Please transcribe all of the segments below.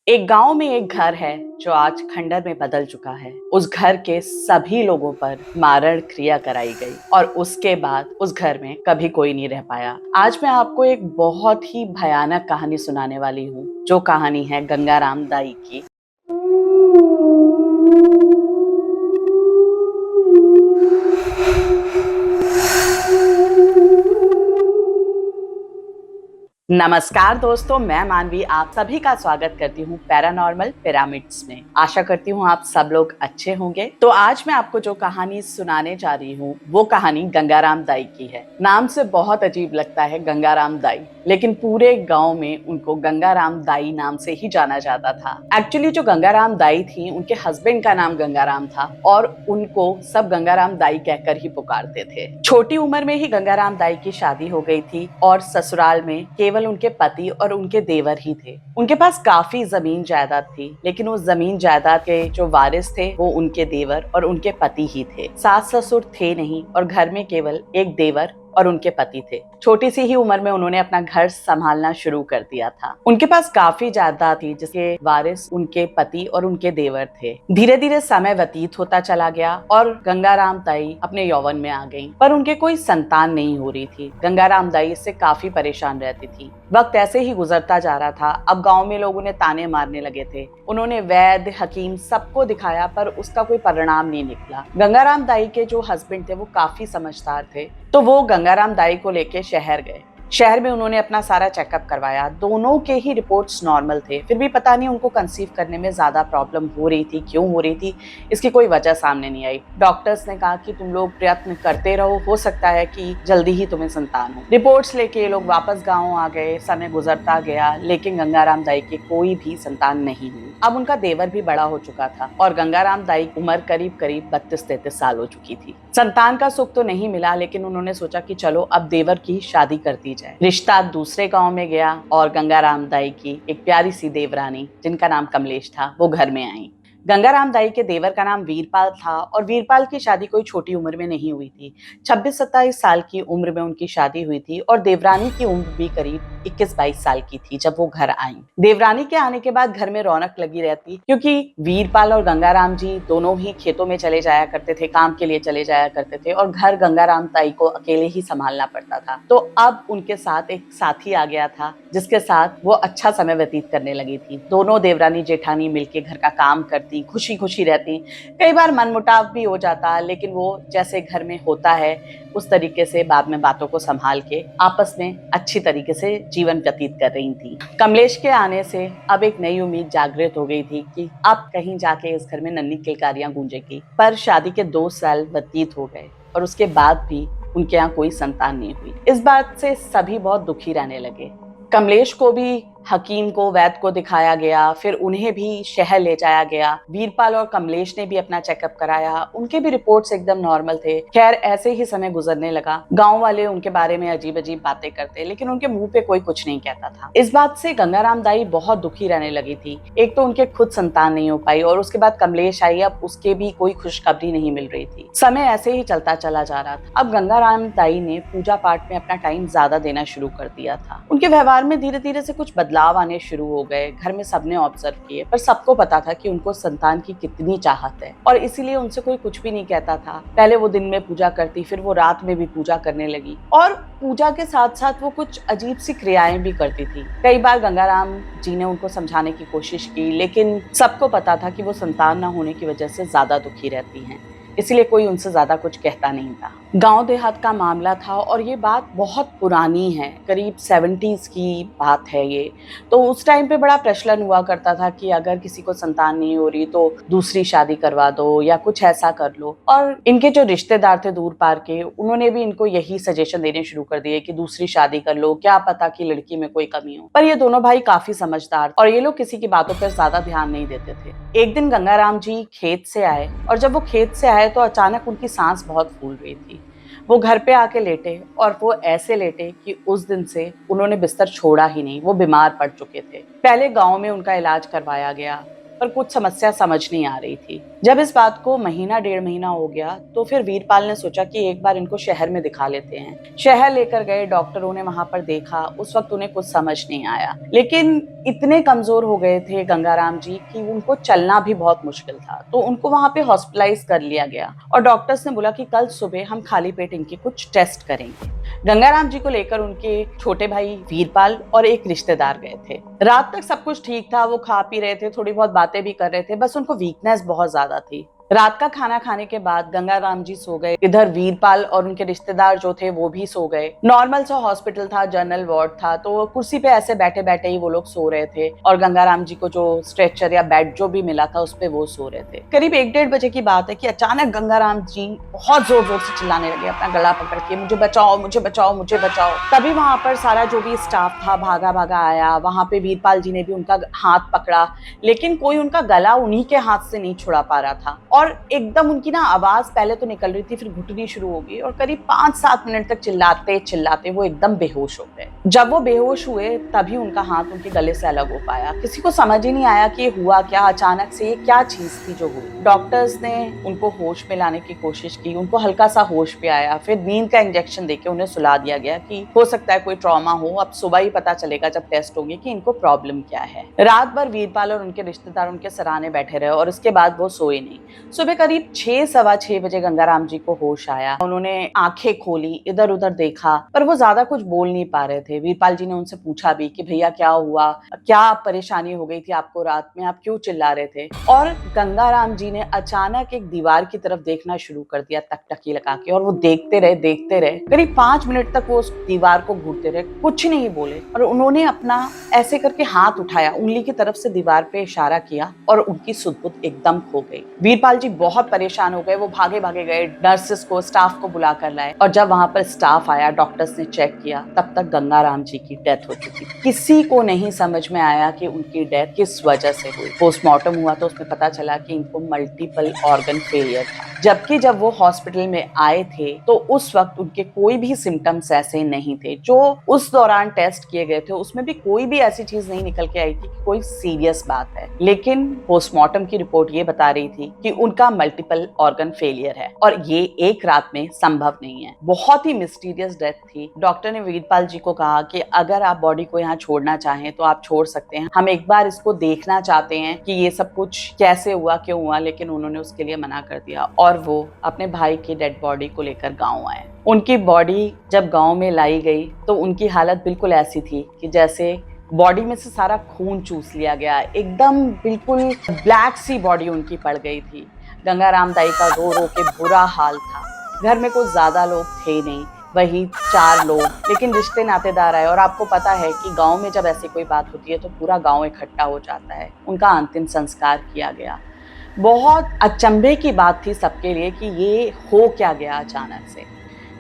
एक गांव में एक घर है जो आज खंडर में बदल चुका है। उस घर के सभी लोगों पर मारण क्रिया कराई गई और उसके बाद उस घर में कभी कोई नहीं रह पाया। आज मैं आपको एक बहुत ही भयानक कहानी सुनाने वाली हूँ, जो कहानी है गंगाराम दाई की। नमस्कार दोस्तों, मैं मानवी आप सभी का स्वागत करती हूँ पैरानॉर्मल पिरामिड्स में। आशा करती हूँ आप सब लोग अच्छे होंगे। तो आज मैं आपको जो कहानी सुनाने जा रही हूँ वो कहानी गंगाराम दाई की है। नाम से बहुत अजीब लगता है गंगाराम दाई, लेकिन पूरे गांव में उनको गंगाराम दाई नाम से ही जाना जाता था। एक्चुअली जो गंगाराम दाई थी उनके हस्बैंड का नाम गंगाराम था और उनको सब गंगाराम दाई कहकर ही पुकारते थे। छोटी उम्र में ही गंगाराम दाई की शादी हो गई थी और ससुराल में केवल उनके पति और उनके देवर ही थे। उनके पास काफी जमीन जायदाद थी, लेकिन उस जमीन जायदाद के जो वारिस थे वो उनके देवर और उनके पति ही थे। सास ससुर थे नहीं और घर में केवल एक देवर और उनके पति थे। छोटी सी ही उम्र में उन्होंने अपना घर संभालना शुरू कर दिया था। उनके पास काफी जायदाद थी जिसके वारिस उनके पति और उनके देवर थे। धीरे धीरे समय व्यतीत होता चला गया और गंगाराम दाई अपने यौवन में आ गईं, पर उनके कोई संतान नहीं हो रही थी। गंगाराम दाई इससे काफी परेशान रहती थी। वक्त ऐसे ही गुजरता जा रहा था। अब गांव में लोग उन्हें ताने मारने लगे थे। उन्होंने वैद्य हकीम सबको दिखाया पर उसका कोई परिणाम नहीं निकला। गंगाराम दाई के जो हस्बैंड थे वो काफी समझदार थे, तो वो गंगाराम दाई को लेके शहर गए। शहर में उन्होंने अपना सारा चेकअप करवाया। दोनों के ही रिपोर्ट्स नॉर्मल थे, फिर भी पता नहीं उनको कंसीव करने में ज्यादा प्रॉब्लम हो रही थी। क्यों हो रही थी इसकी कोई वजह सामने नहीं आई। डॉक्टर्स ने कहा कि तुम लोग प्रयत्न करते रहो, हो सकता है कि जल्दी ही तुम्हें संतान हो। रिपोर्ट्स लेके ये लोग वापस गाँव आ गए। समय गुजरता गया, लेकिन गंगाराम दाई की कोई भी संतान नहीं हुई। अब उनका देवर भी बड़ा हो चुका था और गंगाराम दाई की उम्र करीब करीब 32-33 साल हो चुकी थी। संतान का सुख तो नहीं मिला, लेकिन उन्होंने सोचा कि चलो अब देवर की शादी कर दी जाए। रिश्ता दूसरे गांव में गया और गंगाराम दाई की एक प्यारी सी देवरानी जिनका नाम कमलेश था वो घर में आई। गंगाराम दाई के देवर का नाम वीरपाल था और वीरपाल की शादी कोई छोटी उम्र में नहीं हुई थी। 26-27 साल की उम्र में उनकी शादी हुई थी और देवरानी की उम्र भी करीब 21-22 साल की थी जब वो घर आई। देवरानी के आने के बाद घर में रौनक लगी रहती, क्योंकि वीरपाल और गंगाराम जी दोनों ही खेतों में चले जाया करते थे, काम के लिए चले जाया करते थे और घर गंगाराम दाई को अकेले ही संभालना पड़ता था। तो अब उनके साथ एक साथी आ गया था जिसके साथ वो अच्छा समय व्यतीत करने लगी थी। दोनों देवरानी जेठानी मिलके घर का काम करती, खुशी खुशी रहती। कई बार मनमुटाव भी हो जाता, लेकिन वो जैसे घर में होता है उस तरीके से बाद में बातों को संभाल के आपस में अच्छी तरीके से जीवन व्यतीत कर रही थी। कमलेश के आने से अब एक नई उम्मीद जागृत हो गई थी कि अब कहीं जाके इस घर में नन्ही किलकारियां गूंजेगी। पर शादी के 2 साल व्यतीत हो गए और उसके बाद भी उनके यहाँ कोई संतान नहीं हुई। इस बात से सभी बहुत दुखी रहने लगे। कमलेश को भी हकीम को, वैद्य को दिखाया गया, फिर उन्हें भी शहर ले जाया गया। वीरपाल और कमलेश ने भी अपना चेकअप कराया, उनके भी रिपोर्ट्स एकदम नॉर्मल थे। खैर ऐसे ही समय गुजरने लगा। गांव वाले उनके बारे में अजीब अजीब बातें करते, लेकिन उनके मुंह पे कोई कुछ नहीं कहता था। इस बात से गंगाराम दाई बहुत दुखी रहने लगी थी। एक तो उनके खुद संतान नहीं हो पाई और उसके बाद कमलेश आई, अब उसके भी कोई खुशखबरी नहीं मिल रही थी। समय ऐसे ही चलता चला जा रहा था। अब गंगाराम दाई ने पूजा पाठ में अपना टाइम ज्यादा देना शुरू कर दिया था। उनके व्यवहार में धीरे धीरे से कुछ बदलाव आने शुरू हो गए। घर में सबने ऑब्जर्व किए, पर सबको पता था कि उनको संतान की कितनी चाहत है और इसीलिए उनसे कोई कुछ भी नहीं कहता था। पहले वो दिन में पूजा करती, फिर वो रात में भी पूजा करने लगी और पूजा के साथ साथ वो कुछ अजीब सी क्रियाएं भी करती थी। कई बार गंगाराम जी ने उनको समझाने की कोशिश की, लेकिन सबको पता था कि वो संतान न होने की वजह से ज्यादा दुखी रहती हैं, इसलिए कोई उनसे ज्यादा कुछ कहता नहीं था। गांव देहात का मामला था और ये बात बहुत पुरानी है, करीब 70s की बात है ये। तो उस टाइम पे बड़ा प्रचलन हुआ करता था कि अगर किसी को संतान नहीं हो रही तो दूसरी शादी करवा दो या कुछ ऐसा कर लो। और इनके जो रिश्तेदार थे दूर पार के, उन्होंने भी इनको यही सजेशन देने शुरू कर दिए कि दूसरी शादी कर लो, क्या पता कि लड़की में कोई कमी हो। पर ये दोनों भाई काफी समझदार और ये लोग किसी की बातों पर ज्यादा ध्यान नहीं देते थे। एक दिन गंगाराम जी खेत से आए और जब वो खेत से आए तो अचानक उनकी सांस बहुत फूल रही थी। वो घर पे आके लेटे और वो ऐसे लेटे कि उस दिन से उन्होंने बिस्तर छोड़ा ही नहीं। वो बीमार पड़ चुके थे। पहले गांव में उनका इलाज करवाया गया, पर पर कुछ समस्या समझ नहीं आ रही थी। जब इस बात को महीना 1.5 महीना हो गया तो फिर वीरपाल ने सोचा कि एक बार इनको शहर में दिखा लेते हैं। शहर लेकर गए, डॉक्टरों ने वहां पर देखा। उस वक्त उन्हें कुछ समझ नहीं आया, लेकिन इतने कमजोर हो गए थे गंगाराम जी कि उनको चलना भी बहुत मुश्किल था। तो उनको वहां पे हॉस्पिटलाइज कर लिया गया और डॉक्टर्स ने बोला कि कल सुबह हम खाली पेट इनके कुछ टेस्ट करेंगे। गंगाराम जी को लेकर उनके छोटे भाई वीरपाल और एक रिश्तेदार गए थे। रात तक सब कुछ ठीक था, वो खा पी रहे थे, थोड़ी बहुत बातें भी कर रहे थे, बस उनको वीकनेस बहुत ज्यादा थी। रात का खाना खाने के बाद गंगाराम जी सो गए। इधर वीरपाल और उनके रिश्तेदार जो थे वो भी सो गए। नॉर्मल सा हॉस्पिटल था, जनरल वार्ड था, तो कुर्सी पे ऐसे बैठे बैठे ही वो लोग सो रहे थे और गंगाराम जी को जो स्ट्रेचर या बेड जो भी मिला था उस पे वो सो रहे थे। करीब 1-1:30 बजे की बात है कि अचानक गंगाराम जी बहुत जोर जोर से चिल्लाने लगे, अपना गला पकड़ के, मुझे बचाओ, मुझे बचाओ, मुझे बचाओ। तभी वहां पर सारा जो भी स्टाफ था भागा भागा आया। वहां पे वीरपाल जी ने भी उनका हाथ पकड़ा, लेकिन कोई उनका गला उन्हीं के हाथ से नहीं छुड़ा पा रहा था और एकदम उनकी ना आवाज पहले तो निकल रही थी, फिर घुटनी शुरू हो गई और करीब 5-7 मिनट तक चिल्लाते चिल्लाते वो एकदम बेहोश हो गए। जब वो बेहोश हुए तभी उनका हाथ उनके गले से अलग हो पाया। किसी को समझ ही नहीं आया कि हुआ क्या, अचानक से ये क्या चीज थी जो हुई। डॉक्टर्स ने उनको होश में लाने की कोशिश की, उनको हल्का सा होश पे आया, फिर नींद का इंजेक्शन देके उन्हें सुला दिया गया कि हो सकता है कोई ट्रॉमा हो, अब सुबह ही पता चलेगा जब टेस्ट होगी कि इनको प्रॉब्लम क्या है। रात भर वीरपाल और उनके रिश्तेदार उनके सराहने बैठे रहे और उसके बाद वो सोए नहीं। सुबह करीब 6-6:15 बजे गंगाराम जी को होश आया। उन्होंने आंखें खोली, इधर उधर देखा, पर वो ज्यादा कुछ बोल नहीं पा रहे थे। वीरपाल जी ने उनसे पूछा भी कि भैया क्या हुआ, क्या परेशानी हो गई थी आपको रात में, आप क्यों चिल्ला रहे थे। और गंगाराम जी ने अचानक एक दीवार की तरफ देखना शुरू कर दिया टकटकी लगा के, और वो देखते रहे। करीब 5 मिनट तक वो उस दीवार को घूरते रहे, कुछ नहीं बोले। और उन्होंने अपना ऐसे करके हाथ उठाया, उंगली की तरफ से दीवार पे इशारा किया और उनकी सुध-बुध एकदम खो गई। वीरपाल जी बहुत परेशान हो गए, वो भागे भागे गए, नर्सेस को, स्टाफ को बुला कर लाए। और जब वहां पर स्टाफ आया, डॉक्टर्स ने चेक किया, तब तक गंगाराम जी की डेथ हो चुकी। किसी को नहीं समझ में आया कि उनकी डेथ किस वजह से हुई। पोस्टमार्टम हुआ तो उसमें पता चला कि इनको मल्टीपल ऑर्गन फेलियर था। जबकि जब वो हॉस्पिटल में आए थे तो उस वक्त उनके कोई भी सिम्टम्स ऐसे नहीं थे। जो उस दौरान टेस्ट किए गए थे उसमें भी कोई भी ऐसी चीज नहीं निकल के आई थी कि कोई सीरियस बात है। लेकिन पोस्टमार्टम की रिपोर्ट ये बता रही थी कि उनका मल्टीपल ऑर्गन फेलियर है और ये एक रात में संभव नहीं है। बहुत ही मिस्टीरियस डेथ थी। डॉक्टर ने वीरपाल जी को कहा कि अगर आप बॉडी को यहाँ छोड़ना चाहें तो आप छोड़ सकते हैं, हम एक बार इसको देखना चाहते हैं कि ये सब कुछ कैसे हुआ, क्यों हुआ। लेकिन उन्होंने उसके लिए मना कर दिया और वो अपने भाई की डेड बॉडी को लेकर गाँव आए। उनकी बॉडी जब गाँव में लाई गई तो उनकी हालत बिल्कुल ऐसी थी कि जैसे बॉडी में से सारा खून चूस लिया गया, एकदम बिल्कुल ब्लैक सी बॉडी उनकी पड़ गई थी। गंगाराम दाई का रो रो के बुरा हाल था। घर में कुछ ज्यादा लोग थे नहीं, वही 4 लोग, लेकिन रिश्ते नातेदार आए। और आपको पता है कि गांव में जब ऐसी कोई बात होती है तो पूरा गांव इकट्ठा हो जाता है। उनका अंतिम संस्कार किया गया। बहुत अचंभे की बात थी सबके लिए कि ये हो क्या गया अचानक से।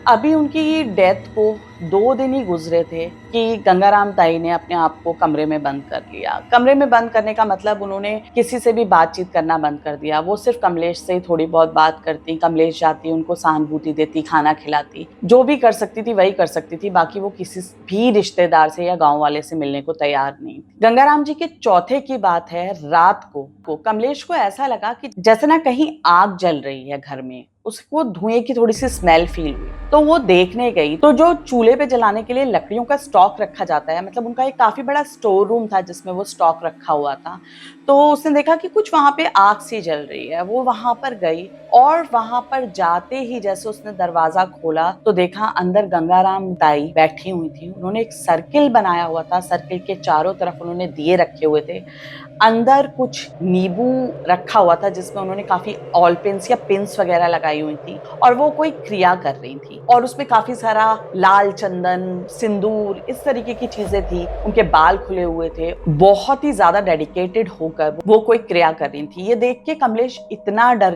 अभी उनकी डेथ को 2 दिन ही गुजरे थे कि गंगाराम ताई ने अपने आप को कमरे में बंद कर लिया। कमरे में बंद करने का मतलब उन्होंने किसी से भी बातचीत करना बंद कर दिया। वो सिर्फ कमलेश से ही थोड़ी बहुत बात करती, कमलेश जाती, उनको सहानुभूति देती, खाना खिलाती, जो भी कर सकती थी वही कर सकती थी। बाकी वो किसी भी रिश्तेदार से या गाँव वाले से मिलने को तैयार नहीं थी। गंगाराम जी के चौथे की बात है, रात को कमलेश को ऐसा लगा कि जैसे ना कहीं आग जल रही है घर में। उसको धुएं की थोड़ी सी स्मेल फील हुई तो वो देखने गई। तो जो चूल्हे पे जलाने के लिए लकड़ियों का स्टॉक रखा जाता है, मतलब उनका एक काफी बड़ा स्टोर रूम था जिसमें वो स्टॉक रखा हुआ था। तो उसने देखा कि कुछ वहां पे आग सी जल रही है। वो वहां पर गई और वहां पर जाते ही जैसे उसने दरवाजा खोला तो देखा अंदर गंगाराम दाई बैठी हुई थी। उन्होंने एक सर्किल बनाया हुआ था, सर्किल के चारों तरफ उन्होंने दिए रखे हुए थे। अंदर कुछ नींबू रखा हुआ था जिसमें उन्होंने काफी ऑल पेंस या पिंस वगैरह लगाई हुई थी और वो कोई क्रिया कर रही थी। और उसमें काफी सारा लाल चंदन, सिंदूर, इस तरीके की चीजें थी। उनके बाल खुले हुए थे। बहुत ही ज्यादा डेडिकेटेड होकर वो कोई क्रिया कर रही थी। ये देख के कमलेश इतना डर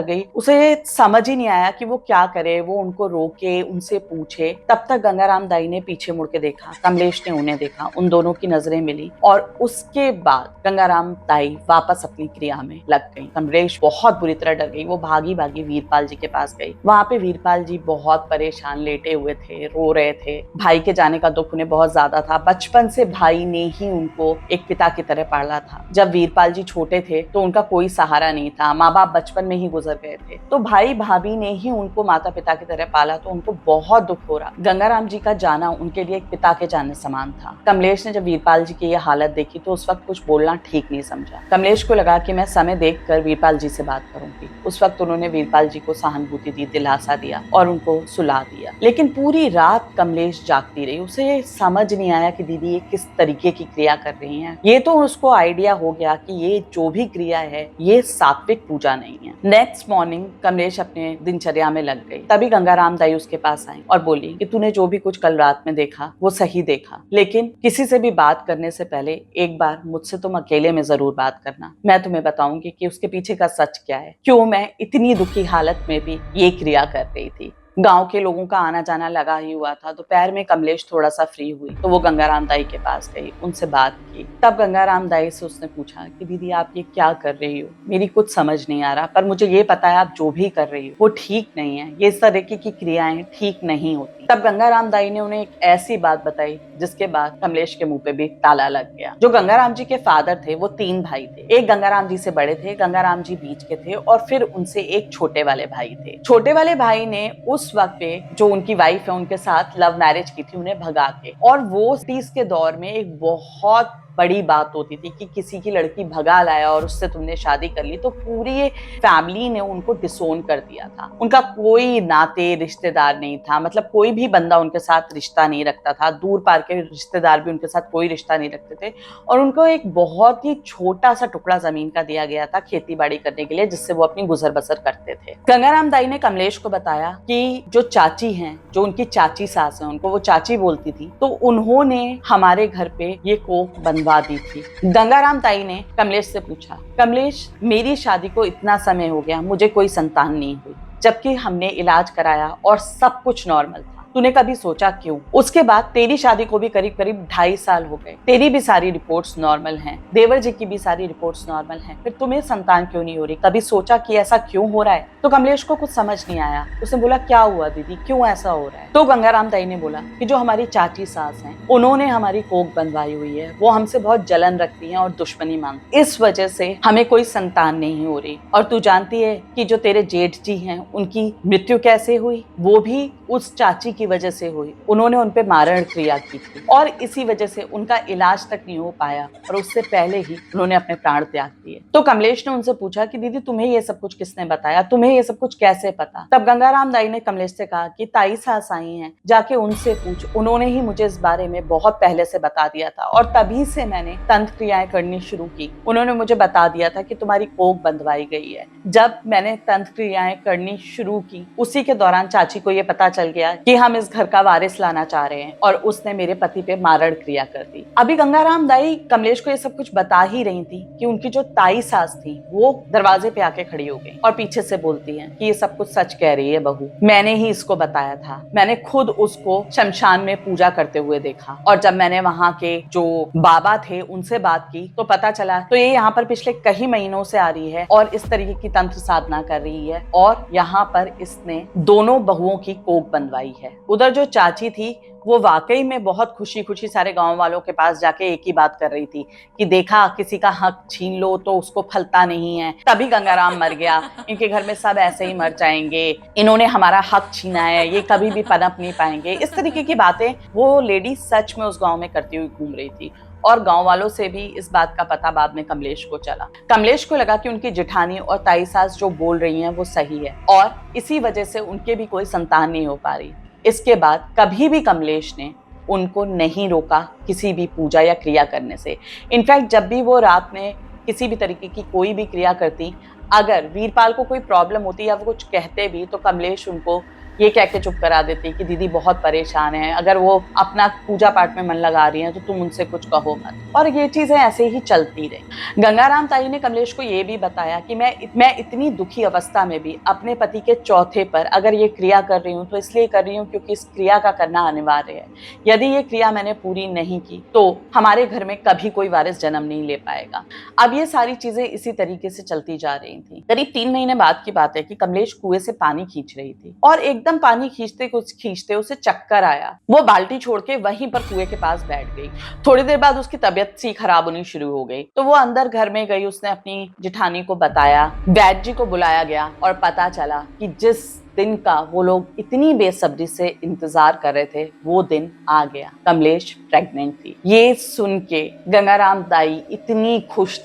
गई, उसे समझ ही नहीं आया कि वो क्या करे। वो उनको रोके, उनसे पूछे। तब तक गंगाराम दाई ने पीछे मुड़ के देखा, कमलेश ने उन्हें देखा, उन दोनों की नजरें मिली और उसके बाद गंगाराम ताई वापस अपनी क्रिया में लग गई। कमलेश बहुत बुरी तरह डर गई। वो भागी भागी वीरपाल जी के पास गई। वहां पे वीरपाल जी बहुत परेशान लेटे हुए थे, रो रहे थे। भाई के जाने का दुख उन्हें बहुत ज्यादा था। बचपन से भाई ने ही उनको एक पिता की तरह पाला था। जब वीरपाल जी छोटे थे तो उनका कोई सहारा नहीं था, माँ बाप बचपन में ही गुजर गए थे, तो भाई भाभी ने ही उनको माता पिता की तरह पाला, तो उनको बहुत दुख हो रहा। गंगाराम जी का जाना उनके लिए एक पिता के जाने समान था। कमलेश ने जब वीरपाल जी की यह हालत देखी तो उस वक्त कुछ बोलना ठीक नहीं समझा। कमलेश को लगा कि मैं समय देखकर वीरपाल जी से बात करूंगी। उस वक्त उन्होंने वीरपाल जी को सहानुभूति दी, दिलासा दिया और उनको सुला दिया। लेकिन पूरी रात कमलेश जागती रही। उसे समझ नहीं आया कि दीदी ये किस तरीके की क्रिया कर रही हैं। ये तो उसको आइडिया हो गया कि ये जो भी क्रिया है ये सात्विक पूजा नहीं है। नेक्स्ट मॉर्निंग कमलेश अपने दिनचर्या में लग गई। तभी गंगाराम दाई उसके पास आई और बोली कि तूने जो भी कुछ कल रात में देखा वो सही देखा, लेकिन किसी से भी बात करने से पहले एक बार मुझसे तुम अकेले में जरूर बात करना। मैं तुम्हें बताऊंगी कि उसके पीछे का सच क्या है, क्यों मैं इतनी दुखी हालत में भी ये क्रिया कर रही थी। गांव के लोगों का आना जाना लगा ही हुआ था। दोपहर में कमलेश थोड़ा सा फ्री हुई तो वो गंगाराम दाई के पास गई, उनसे बात की। तब गंगाराम दाई से उसने पूछा कि दीदी आप ये क्या कर रही हो, मेरी कुछ समझ नहीं आ रहा, पर मुझे ये पता है आप जो भी कर रही हो वो ठीक नहीं है, ये इस तरीके की क्रियाएं ठीक नहीं होती। तब गंगाराम दाई ने उन्हें एक ऐसी बात बताई जिसके बाद कमलेश के मुंह पे भी ताला लग गया। जो गंगाराम जी के फादर थे वो 3 भाई थे। एक गंगाराम जी से बड़े थे, गंगाराम जी बीच के थे और फिर उनसे एक छोटे वाले भाई थे। छोटे वाले भाई ने उस वक्त पे जो उनकी वाइफ है उनके साथ लव मैरिज की थी उन्हें भगा के, और वो 30 के दौर में एक बहुत बड़ी बात होती थी कि किसी की लड़की भगा लाया और उससे तुमने शादी कर ली, तो पूरी फैमिली ने उनको डिसोन कर दिया था। उनका कोई नाते रिश्तेदार नहीं था, मतलब कोई भी बंदा उनके साथ रिश्ता नहीं रखता था। दूर पार के रिश्तेदार भी उनके साथ कोई रिश्ता नहीं रखते थे और उनको एक बहुत ही छोटा सा टुकड़ा जमीन का दिया गया था खेती बाड़ी करने के लिए, जिससे वो अपनी गुजर बसर करते थे। गंगाराम दाई ने कमलेश को बताया कि जो चाची हैं, जो उनकी चाची सास है, उनको वो चाची बोलती थी, तो उन्होंने हमारे घर पे ये कोख बनवा दी थी। गंगाराम ताई ने कमलेश से पूछा, कमलेश मेरी शादी को इतना समय हो गया, मुझे कोई संतान नहीं हुई, जबकि हमने इलाज कराया और सब कुछ नॉर्मल था, तूने कभी सोचा क्यों? उसके बाद तेरी शादी को भी करीब करीब 2.5 साल हो गए, तेरी भी सारी रिपोर्ट्स नॉर्मल हैं, देवर जी की भी सारी रिपोर्ट्स नॉर्मल हैं, फिर तुम्हें संतान क्यों नहीं हो रही? कभी सोचा कि ऐसा क्यों हो रहा है? तो कमलेश को कुछ समझ नहीं आया। उसने बोला क्या हुआ दीदी, क्यों ऐसा हो रहा है? तो गंगाराम ताई ने बोला कि जो हमारी चाची सास हैं उन्होंने हमारी कोख बंधवाई हुई है, वो हमसे बहुत जलन रखती हैं और दुश्मनी मांगती, इस वजह से हमें कोई संतान नहीं हो रही। और तू जानती है कि जो तेरे जेठ जी हैं उनकी मृत्यु कैसे हुई? वो भी उस चाची की वजह से हुई। उन्होंने उनपे मारण क्रिया की थी और इसी वजह से उनका इलाज तक नहीं हो पाया और उससे पहले ही उन्होंने अपने प्राण त्याग दिए। तो कमलेश ने उनसे पूछा कि दीदी तुम्हें ये सब कुछ किसने बताया, तुम्हें ये सब कुछ कैसे पता? तब गंगाराम दाई ने कमलेश से कहा कि ताई सास आई हैं, जाके उनसे पूछ, उन्होंने ही मुझे इस बारे में बहुत पहले से बता दिया था और तभी से मैंने तंत्र क्रियाएं करनी शुरू की। उन्होंने मुझे बता दिया था कि तुम्हारी कोख बंधवाई गई है। जब मैंने तंत्र क्रियाएं करनी शुरू की उसी के दौरान चाची को ये पता चल गया कि हम इस घर का वारिस लाना चाह रहे हैं और उसने मेरे पति पे मारण क्रिया कर दी। अभी गंगाराम दाई कमलेश को ये सब कुछ बता ही रही थी कि उनकी जो ताई सास थी वो दरवाजे पे आके खड़ी हो गई और पीछे से बोलती है कि ये सब कुछ सच कह रही है बहू, मैंने ही इसको बताया था, मैंने खुद उसको शमशान में पूजा करते हुए देखा और जब मैंने वहाँ के जो बाबा थे उनसे बात की तो पता चला तो ये यहाँ पर पिछले कई महीनों से आ रही है और इस तरीके की तंत्र साधना कर रही है और यहाँ पर इसने दोनों बहुओं की कोख बंधवाई है। उधर जो चाची थी वो वाकई में बहुत खुशी खुशी सारे गांव वालों के पास जाके एक ही बात कर रही थी कि देखा किसी का हक छीन लो तो उसको फलता नहीं है, तभी गंगाराम मर गया, इनके घर में सब ऐसे ही मर जाएंगे, इन्होंने हमारा हक छीना है, ये कभी भी पनप नहीं पाएंगे। इस तरीके की बातें वो लेडी सच में उस गाँव में करती हुई घूम रही थी और गांव वालों से भी इस बात का पता बाद में कमलेश को चला। कमलेश को लगा कि उनकी जेठानी और ताई सास जो बोल रही हैं वो सही है और इसी वजह से उनके भी कोई संतान नहीं हो पा रही। इसके बाद कभी भी कमलेश ने उनको नहीं रोका किसी भी पूजा या क्रिया करने से। इनफैक्ट जब भी वो रात में किसी भी तरीके की कोई भी क्रिया करती, अगर वीरपाल को कोई प्रॉब्लम होती या वो कुछ कहते भी तो कमलेश उनको ये कह के चुप करा देती कि दीदी बहुत परेशान है, अगर वो अपना पूजा पाठ में मन लगा रही हैं तो तुम उनसे कुछ कहो मत। और ये चीजें ऐसे ही चलती रही। गंगाराम ताई ने कमलेश को ये भी बताया कि मैं इतनी दुखी अवस्था में भी अपने पति के चौथे पर अगर ये क्रिया कर रही हूँ तो इसलिए कर रही हूँ क्योंकि इस क्रिया का करना अनिवार्य है। यदि ये क्रिया मैंने पूरी नहीं की तो हमारे घर में कभी कोई वारिस जन्म नहीं ले पाएगा। अब ये सारी चीजें इसी तरीके से चलती जा रही थी। करीब 3 महीने बाद की बात है कि कमलेश कुएं से पानी खींच रही थी और एकदम पानी खींचते उसे चक्कर आया। वो बाल्टी छोड़ के वहीं पर कुएं के पास बैठ गई। थोड़ी देर बाद उसकी तबीयत सी खराब होनी शुरू हो गई तो वो अंदर घर में गई। उसने अपनी जिठानी को बताया, वैद्य जी को बुलाया गया और पता चला कि जिस दिन का वो लोग इतनी बेसब्री से इंतजार कर रहे थे वो दिन आ गया। कमलेश प्रेग्नेंट थी। ये सुन के गंगाराम ताई इतनी खुश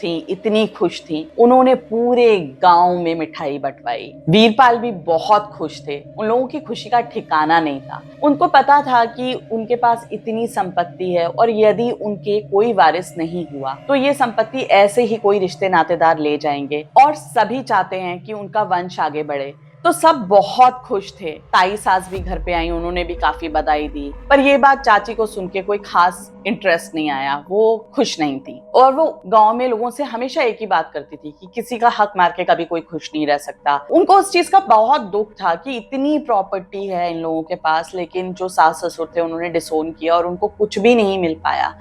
थी, उन्होंने पूरे गांव में मिठाई बंटवाई। वीरपाल भी बहुत खुश थे। उन लोगों की खुशी का ठिकाना नहीं था। उनको पता था कि उनके पास इतनी संपत्ति है और यदि उनके कोई वारिस नहीं हुआ तो ये संपत्ति ऐसे ही कोई रिश्ते नातेदार ले जाएंगे और सभी चाहते हैं कि उनका वंश आगे बढ़े। तो सब बहुत खुश थे। ताई सास भी घर पे आई, उन्होंने भी काफी बधाई दी। पर ये बात चाची को सुन के कोई खास इंटरेस्ट नहीं आया, वो खुश नहीं थी। और वो गांव में लोगों से हमेशा एक ही बात करती थी कि किसी का हक मार के कभी कोई खुश नहीं रह सकता। उनको उस चीज का बहुत दुख था कि इतनी प्रॉपर्टी है इन लोगों के पास, लेकिन जो सास ससुर थे उन्होंने डिसोन किया और उनको कुछ भी नहीं मिल पाया।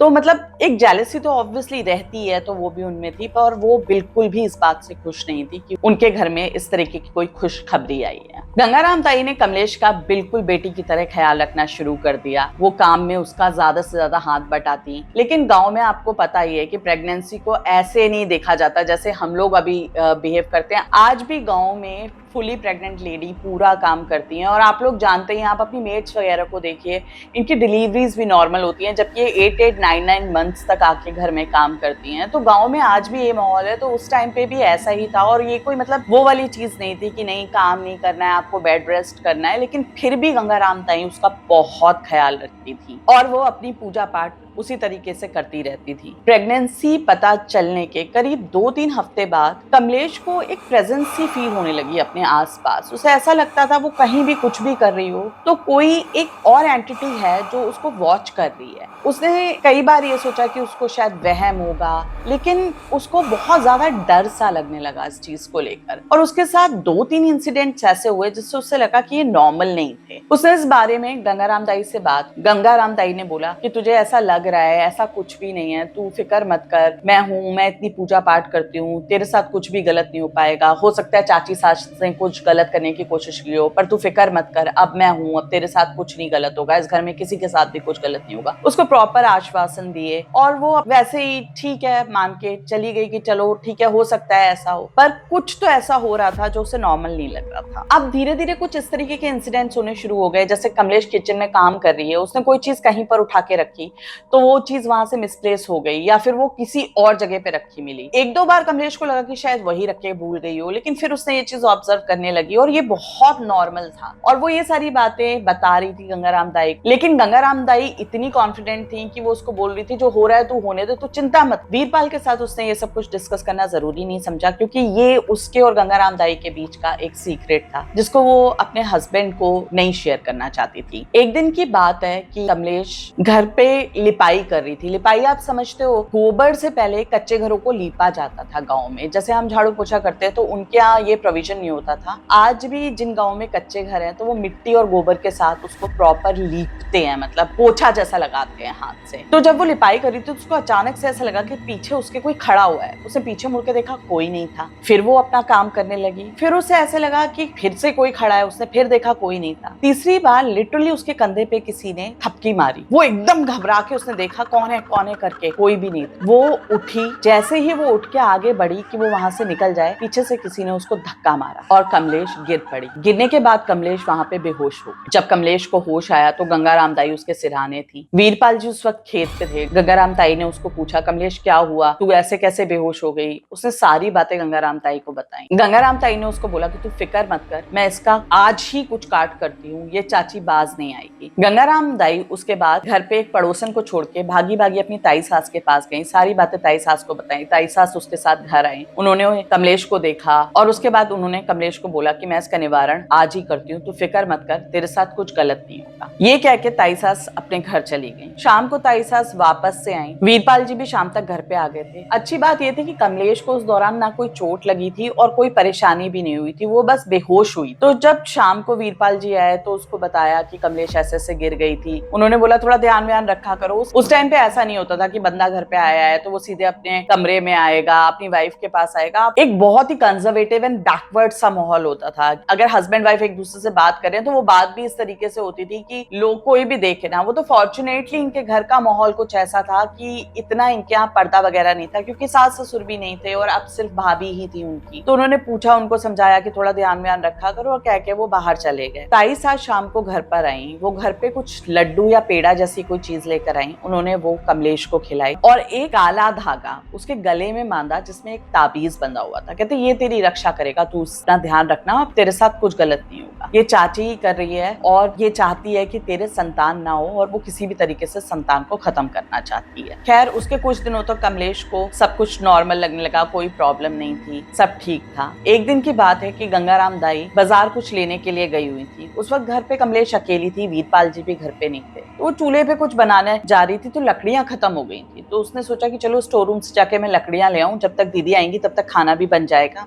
तो मतलब एक जेलसी तो ऑब्वियसली रहती है, तो वो भी उनमें थी। पर वो बिल्कुल भी इस बात से खुश नहीं थी कि उनके घर में इस तरीके की कोई खुशखबरी आई है। गंगाराम ताई ने कमलेश का बिल्कुल बेटी की तरह ख्याल रखना शुरू कर दिया। वो काम में उसका ज्यादा से ज्यादा हाथ बटाती। लेकिन गांव में आपको पता ही है कि प्रेगनेंसी को ऐसे नहीं देखा जाता जैसे हम लोग अभी बिहेव करते हैं। आज भी गांव में फुली प्रेग्नेंट लेडी पूरा काम करती हैं और आप लोग जानते हैं, आप अपनी मेट्स वगैरह को देखिए, इनकी डिलीवरीज भी नॉर्मल होती हैं, जबकि ये 8-8, 9-9 मंथ्स तक आके घर में काम करती हैं। तो गांव में आज भी ये माहौल है। तो उस टाइम पे भी ऐसा ही था और ये कोई मतलब वो वाली चीज नहीं थी कि नहीं काम नहीं करना है, आपको बेड रेस्ट करना है। लेकिन फिर भी गंगाराम ताई उसका बहुत ख्याल रखती थी और वो अपनी पूजा पाठ उसी तरीके से करती रहती थी। प्रेगनेंसी पता चलने के करीब 2-3 हफ्ते बाद कमलेश को एक प्रेजेंस सी फील होने लगी अपने आसपास। उसे ऐसा लगता था वो कहीं भी कुछ भी कर रही हो तो कोई एक और एंटिटी है जो उसको वॉच कर रही है। उसने कई बार ये सोचा कि उसको शायद वहम होगा, लेकिन उसको बहुत ज्यादा डर सा लगने लगा इस चीज को लेकर। और उसके साथ 2-3 इंसिडेंट्स ऐसे हुए जिससे उसे लगा कि ये नॉर्मल नहीं थे। उसने इस बारे में गंगाराम ताई से बात, गंगाराम ताई ने बोला कि तुझे ऐसा लग रहा है, ऐसा कुछ भी नहीं है, तू फिक्र मत कर, मैं हूँ, मैं इतनी पूजा पाठ करती हूँ, तेरे साथ कुछ भी गलत नहीं हो पाएगा। हो सकता है चाची सास ने कुछ गलत करने की कोशिश की हो, पर तू फिक्र मत कर, अब मैं हूँ, अब तेरे साथ कुछ नहीं गलत होगा, इस घर में किसी के साथ भी कुछ गलत नहीं होगा। उसको प्रॉपर आश्वासन दिए और वो वैसे ही ठीक है मान के चली गई कि चलो ठीक है, हो सकता है ऐसा हो। पर कुछ तो ऐसा हो रहा था जो उसे नॉर्मल नहीं लग रहा था। अब धीरे धीरे कुछ इस तरीके के इंसिडेंट्स होने शुरू हो गए, जैसे कमलेश किचन में काम कर रही है, उसने कोई चीज कहीं पर उठा के रखी तो वो चीज वहां से मिसप्लेस हो गई या फिर वो किसी और जगह पे रखी मिली। 1-2 बार कमलेश को लगा कि शायद वही रख के भूल गई हो, लेकिन फिर उसने ये चीज ऑब्जर्व करने लगी और ये बहुत नॉर्मल था। और वो ये सारी बातें बता रही थी गंगाराम दाई, लेकिन गंगाराम दाई इतनी कॉन्फिडेंट थी कि वो उसको बोल रही थी जो हो रहा है तू होने दे, तू चिंता मत। वीरपाल के साथ उसने ये सब कुछ डिस्कस करना जरूरी नहीं समझा, क्योंकि ये उसके और गंगाराम दाई के बीच का एक सीक्रेट था जिसको वो अपने हस्बैंड को नहीं शेयर करना चाहती थी। एक दिन की बात है कि कमलेश घर पे लिपाई कर रही थी। लिपाई आप समझते हो, गोबर से पहले कच्चे घरों को लीपा जाता था गांव में। जैसे हम झाड़ू पोछा करते हैं तो उनके यहाँ ये प्रोविजन नहीं होता था। आज भी जिन गांव में कच्चे घर हैं तो वो मिट्टी और गोबर के साथ उसको प्रॉपर लीपते हैं, मतलब पोछा जैसा लगाते हैं हाथ से। तो जब वो लिपाई करी थी तो उसको अचानक से ऐसा लगा कि पीछे उसके कोई खड़ा हुआ है। उसने पीछे मुड़ के देखा, कोई नहीं था। फिर वो अपना काम करने लगी। फिर उसे ऐसे लगा कि फिर से कोई खड़ा है। उसने फिर देखा, कोई नहीं था। तीसरी बार लिटरली उसके कंधे पे किसी ने थपकी मारी। वो एकदम घबरा के उसने देखा कौन है करके, कोई भी नहीं था। वो उठी, जैसे ही वो उठ के आगे बढ़ी कि वो वहां से निकल जाए, पीछे से किसी ने उसको धक्का मारा और कमलेश गिर पड़ी। गिरने के बाद कमलेश वहां पे बेहोश हो गई। जब कमलेश को होश आया तो गंगाराम ताई उसके सिरहाने थी। वीरपाल जी उस वक्त खेत पे थे। गंगाराम ताई ने उसको पूछा, कमलेश क्या हुआ, तू ऐसे कैसे बेहोश हो गई? उसने सारी बातें गंगाराम ताई को बताई। गंगाराम ताई ने उसको बोला कि तू फिक्र मत कर, मैं इसका आज ही कुछ काट करती हूँ, ये चाची बाज नहीं आएगी। गंगाराम दाई उसके बाद घर पे एक पड़ोसन को छोड़ छोड़ के भागी भागी अपनी ताई सास के पास गई, सारी बातें ताई सास को बताई। ताई सास उसके साथ घर आई, उन्होंने कमलेश को देखा और उसके बाद उन्होंने कमलेश को बोला कि मैं इसका निवारण आज ही करती हूँ, तू फिक्र मत कर, तेरे साथ कुछ गलत नहीं होगा। ये कह के ताई सास अपने घर चली गई। शाम को ताई सास वापस से आई, वीरपाल जी भी शाम तक घर पे आ गए थे। अच्छी बात ये थी कि कमलेश को उस दौरान ना कोई चोट लगी थी और कोई परेशानी भी नहीं हुई थी, वो बस बेहोश हुई। तो जब शाम को वीरपाल जी आए तो उसको बताया कि कमलेश ऐसे ऐसे गिर गई थी। उन्होंने बोला थोड़ा ध्यान व्यान रखा करो। उस टाइम पे ऐसा नहीं होता था कि बंदा घर पे आया है तो वो सीधे अपने कमरे में आएगा, अपनी वाइफ के पास आएगा। एक बहुत ही कंजर्वेटिव एंड बैकवर्ड सा माहौल होता था। अगर हस्बैंड वाइफ एक दूसरे से बात करें तो वो बात भी इस तरीके से होती थी कि लोग कोई भी देखे ना। वो तो फॉर्चुनेटली इनके घर का माहौल कुछ ऐसा था कि इतना इनके यहाँ पर्दा वगैरह नहीं था, क्योंकि सास ससुर भी नहीं थे और अब सिर्फ भाभी ही थी उनकी। तो उन्होंने पूछा, उनको समझाया कि थोड़ा ध्यान व्यान रखा करो और कह के वो बाहर चले गए। ताई सास शाम को घर पर आई, वो घर पे कुछ लड्डू या पेड़ा जैसी कोई चीज लेकर आई। उन्होंने वो कमलेश को खिलाई और एक काला धागा उसके गले में बांधा जिसमें एक ताबीज बंधा हुआ था। कहते ये तेरी रक्षा करेगा, तू उसका ध्यान रखना, अब तेरे साथ कुछ गलत नहीं होगा। ये चाची ही कर रही है और ये चाहती है कि तेरे संतान ना हो और वो किसी भी तरीके से संतान को खत्म करना चाहती है। खैर उसके कुछ दिनों तक कमलेश को सब कुछ नॉर्मल लगने लगा, कोई प्रॉब्लम नहीं थी, सब ठीक था। एक दिन की बात है कि गंगाराम दाई बाजार कुछ लेने के लिए गई हुई थी। उस वक्त घर पे कमलेश अकेली थी, वीरपाल जी भी घर पे नहीं थे। तो वो चूल्हे पे कुछ बनाने जा रही थी तो लकड़ियां खत्म हो गई थी। तो उसने सोचा कि चलो स्टोर रूम से जाके मैं लकड़ियां ले आऊं, जब तक दीदी आएंगी तब तक खाना भी बन जाएगा।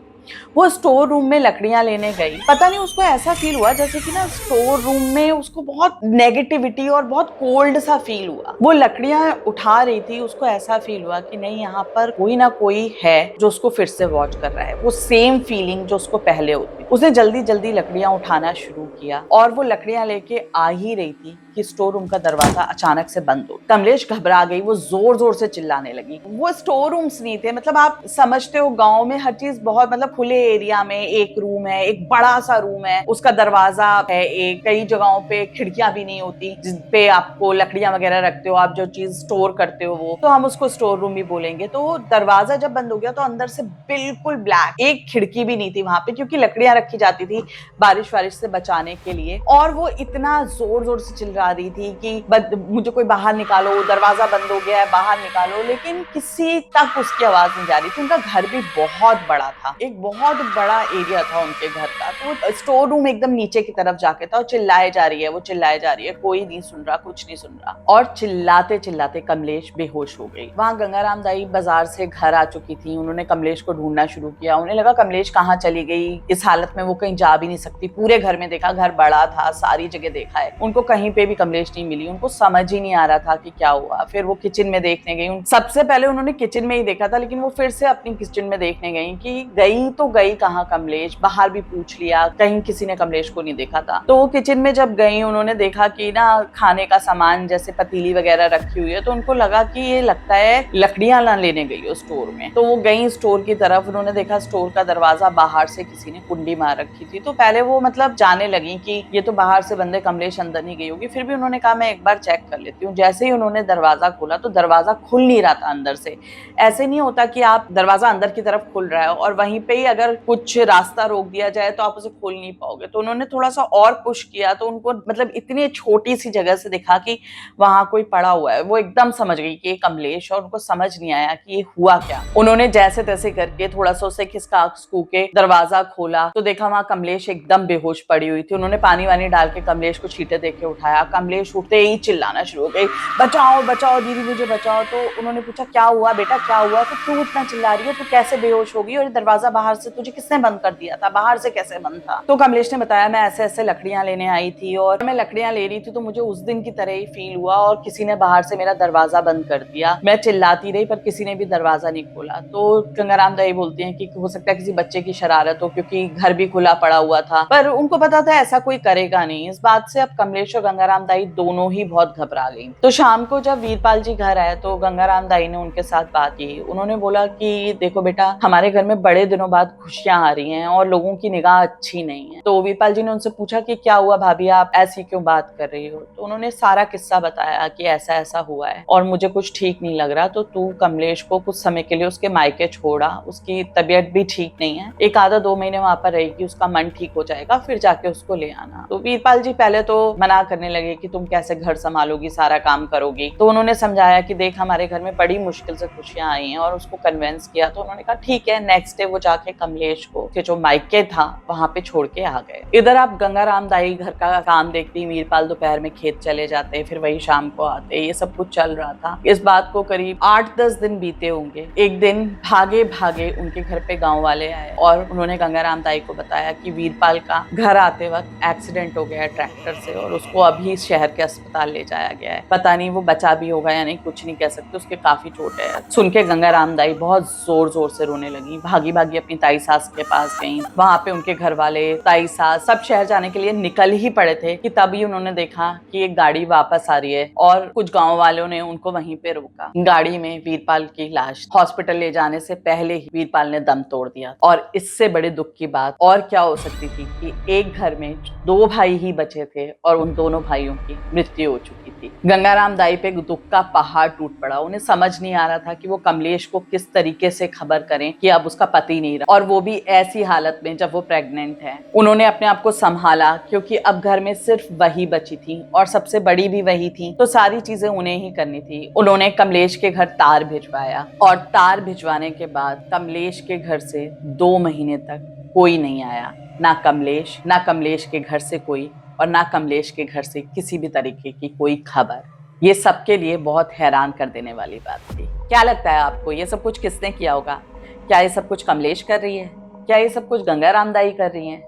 वो स्टोर रूम में लकड़ियां लेने गई। पता नहीं उसको ऐसा फील हुआ जैसे कि ना स्टोर रूम में उसको बहुत नेगेटिविटी और बहुत कोल्ड सा फील हुआ। वो लकड़ियां उठा रही थी, उसको ऐसा फील हुआ कि नहीं यहाँ पर कोई ना कोई है जो उसको फिर से वॉच कर रहा है। वो सेम फीलिंग जो उसको पहले होती। उसने जल्दी जल्दी लकड़ियां उठाना शुरू किया और वो लकड़ियां लेके आ ही रही थी कि स्टोर रूम का दरवाजा अचानक से बंद हो। कमलेश घबरा गई, वो जोर जोर से चिल्लाने लगी। वो स्टोर रूम्स नहीं थे, मतलब आप समझते हो गांव में हर चीज बहुत मतलब खुले एरिया में एक रूम है, एक बड़ा सा रूम है, उसका दरवाजा है। एक कई जगहों पे खिड़कियां भी नहीं होती जिसपे आपको लकड़ियां वगैरह रखते हो, आप जो चीज स्टोर करते हो वो, तो हम उसको स्टोर रूम ही बोलेंगे। तो दरवाजा जब बंद हो गया तो अंदर से बिल्कुल ब्लैक, एक खिड़की भी नहीं थी वहां पे, क्योंकि लकड़ियां रखी जाती थी बारिश वारिश से बचाने के लिए। और वो इतना जोर जोर से चिल्ला रही थी कि मुझे कोई बाहर निकालो, दरवाजा बंद हो गया है, बाहर निकालो। लेकिन किसी तक उसकी आवाज नहीं जा रही थी। उनका घर भी बहुत बड़ा था, एक बहुत बड़ा एरिया था उनके घर का। तो स्टोर रूम एकदम नीचे की तरफ जाके था और चिल्लाए जा रही है, वो चिल्लाए जा रही है, कोई नहीं सुन रहा, कुछ नहीं सुन रहा। और चिल्लाते चिल्लाते कमलेश बेहोश हो गई। वहां गंगाराम दाई बाजार से घर आ चुकी थी। उन्होंने कमलेश को ढूंढना शुरू किया। उन्हें लगा कमलेश कहाँ चली गई, इस हालत में वो कहीं जा भी नहीं सकती। पूरे घर में देखा, घर बड़ा था, सारी जगह देखा है, उनको कहीं पे भी कमलेश नहीं मिली। उनको समझ ही नहीं आ रहा था कि क्या हुआ। फिर वो किचन में देखने गई। सबसे पहले उन्होंने किचन में ही देखा था, लेकिन वो फिर से अपनी किचन में देखने गई कि गई तो गई कहाँ कमलेश। बाहर भी पूछ लिया, कहीं किसी ने कमलेश को नहीं देखा था। तो वो किचन में जब गई, उन्होंने देखा कि ना खाने का सामान जैसे पतीली वगैरह रखी हुई है। तो उनको लगा कि ये लगता है लकड़ियां ना लेने गई हो स्टोर में। तो वो गई स्टोर की तरफ। उन्होंने देखा स्टोर का दरवाजा बाहर से किसी ने कुंडी मार रखी थी। तो पहले वो मतलब जाने लगी कि ये तो बाहर से बंदे, कमलेश अंदर नहीं गई होगी। फिर भी उन्होंने कहा मैं एक बार चेक कर लेती हूँ। जैसे ही उन्होंने दरवाजा खोला तो दरवाजा खुल नहीं रहा था अंदर से। ऐसे नहीं होता कि आप दरवाजा अंदर की तरफ खुल रहा है और वहीं पे ही अगर कुछ रास्ता रोक दिया जाए तो आप उसे खोल नहीं पाओगे। तो उन्होंने थोड़ा सा और पुश किया तो उनको मतलब इतनी छोटी सी जगह से दिखा कि वहां कोई पड़ा हुआ है। वो एकदम समझ गई कि ये कमलेश, और उनको समझ नहीं आया कि ये हुआ क्या। उन्होंने जैसे तैसे करके थोड़ा सा उसे खिसका खिसकू के दरवाजा खोला तो देखा वहां कमलेश एकदम बेहोश पड़ी हुई थी। उन्होंने पानी वानी डाल के कमलेश को छींटे देके उठाया। कमलेश उठते ही चिल्लाना शुरू हो गई, बचाओ बचाओ दीदी, मुझे बचाओ। तो उन्होंने पूछा क्या हुआ बेटा, क्या हुआ, तो क्यों इतना चिल्ला रही है, तू कैसे बेहोश हो गई, और दरवाजा बाहर से तुझे किसने बंद कर दिया था, बाहर से कैसे बंद था। तो कमलेश ने बताया मैं ऐसे ऐसे लकड़ियां लेने आई थी और मैं लकड़ियां ले रही थी तो मुझे उस दिन की तरह ही फील हुआ और किसी ने बाहर से मेरा दरवाजा बंद कर दिया। मैं चिल्लाती रही पर किसी ने भी दरवाजा नहीं खोला। तो गंगाराम दाई बोलती हैं कि हो सकता है किसी बच्चे की शरारत हो, क्योंकि घर भी खुला पड़ा हुआ था। पर उनको पता था ऐसा कोई करेगा नहीं। इस बात से अब कमलेश और गंगाराम दाई दोनों ही बहुत घबरा गई। तो शाम को जब वीरपाल जी घर आए तो गंगाराम दाई ने उनके साथ बात की। उन्होंने बोला कि देखो बेटा, हमारे घर में बड़े दिनों बाद खुशियां आ रही हैं और लोगों की निगाह अच्छी नहीं है। तो वीरपाल जी ने उनसे पूछा कि क्या हुआ भाभी, आप ऐसी क्यों बात कर रही हो? तो उन्होंने सारा किस्सा बताया कि ऐसा ऐसा हुआ है और मुझे कुछ ठीक नहीं लग रहा, तो तू कमलेश को कुछ समय के लिए उसके मायके छोड़ा, उसकी तबीयत भी ठीक नहीं है, एक आधा 2 महीने वहां पर रहेगी, उसका मन ठीक हो जाएगा, फिर जाके उसको ले आना। तो वीरपाल जी पहले तो मना करने लगे कि तुम कैसे घर संभालोगी, सारा काम करोगी। तो उन्होंने समझाया कि देख हमारे घर में बड़ी मुश्किल से खुशियां आई हैं और उसको कन्विंस किया। तो उन्होंने कहा ठीक है। नेक्स्ट डे वो जाके कमलेश को के जो मायके था वहां पे छोड़ के आ गए। इधर आप गंगाराम दाई घर का काम देखती, वीरपाल दोपहर में खेत चले जाते, फिर वही शाम को आते, ये सब कुछ चल रहा था। इस बात को करीब 8-10 दिन बीते होंगे। एक दिन भागे भागे उनके घर पे गांव वाले आए और उन्होंने गंगाराम दाई को बताया कि वीरपाल का घर आते वक्त एक्सीडेंट हो गया है ट्रैक्टर से और उसको अभी शहर के अस्पताल ले जाया गया है। पता नहीं वो बचा भी होगा या नहीं, कुछ नहीं कह सकते, उसके काफी चोट है। सुन के गंगाराम दाई बहुत जोर जोर से रोने लगी, भागी भागी अपनी ताई सास के पास गई। वहां पे उनके घर वाले, ताई सास सब शहर जाने के लिए निकल ही पड़े थे कि तभी उन्होंने देखा कि एक गाड़ी वापस आ रही है और कुछ गांव वालों ने उनको वहीं पे रोका। गाड़ी में वीरपाल की लाश, हॉस्पिटल ले जाने से पहले ही वीरपाल ने दम तोड़ दिया। और इससे बड़े दुख की बात और क्या हो सकती थी कि एक घर में 2 भाई ही बचे थे और उन दोनों भाइयों की मृत्यु हो चुकी थी। गंगाराम दाई पे दुख का पहाड़ टूट पड़ा। उन्हें समझ नहीं आ रहा था कि वो कमलेश को किस तरीके से खबर करें कि अब उसका पति नहीं रहा, और वो भी ऐसी हालत में जब वो प्रेग्नेंट है। उन्होंने अपने आप को संभाला क्योंकि अब घर में सिर्फ वही बची थी और सबसे बड़ी भी वही थी, तो सारी चीजें उन्हें ही करनी थी। उन्होंने कमलेश के घर तार भिजवाया और तार भिजवाने के बाद कमलेश के घर से 2 महीने तक कोई नहीं आया। ना कमलेश के घर से कोई, और ना कमलेश के घर से किसी भी तरीके की कोई खबर। ये सबके लिए बहुत हैरान कर देने वाली बात थी। क्या लगता है आपको, ये सब कुछ किसने किया होगा? क्या ये सब कुछ कमलेश कर रही है? क्या ये सब कुछ गंगाराम दाई कर रही हैं?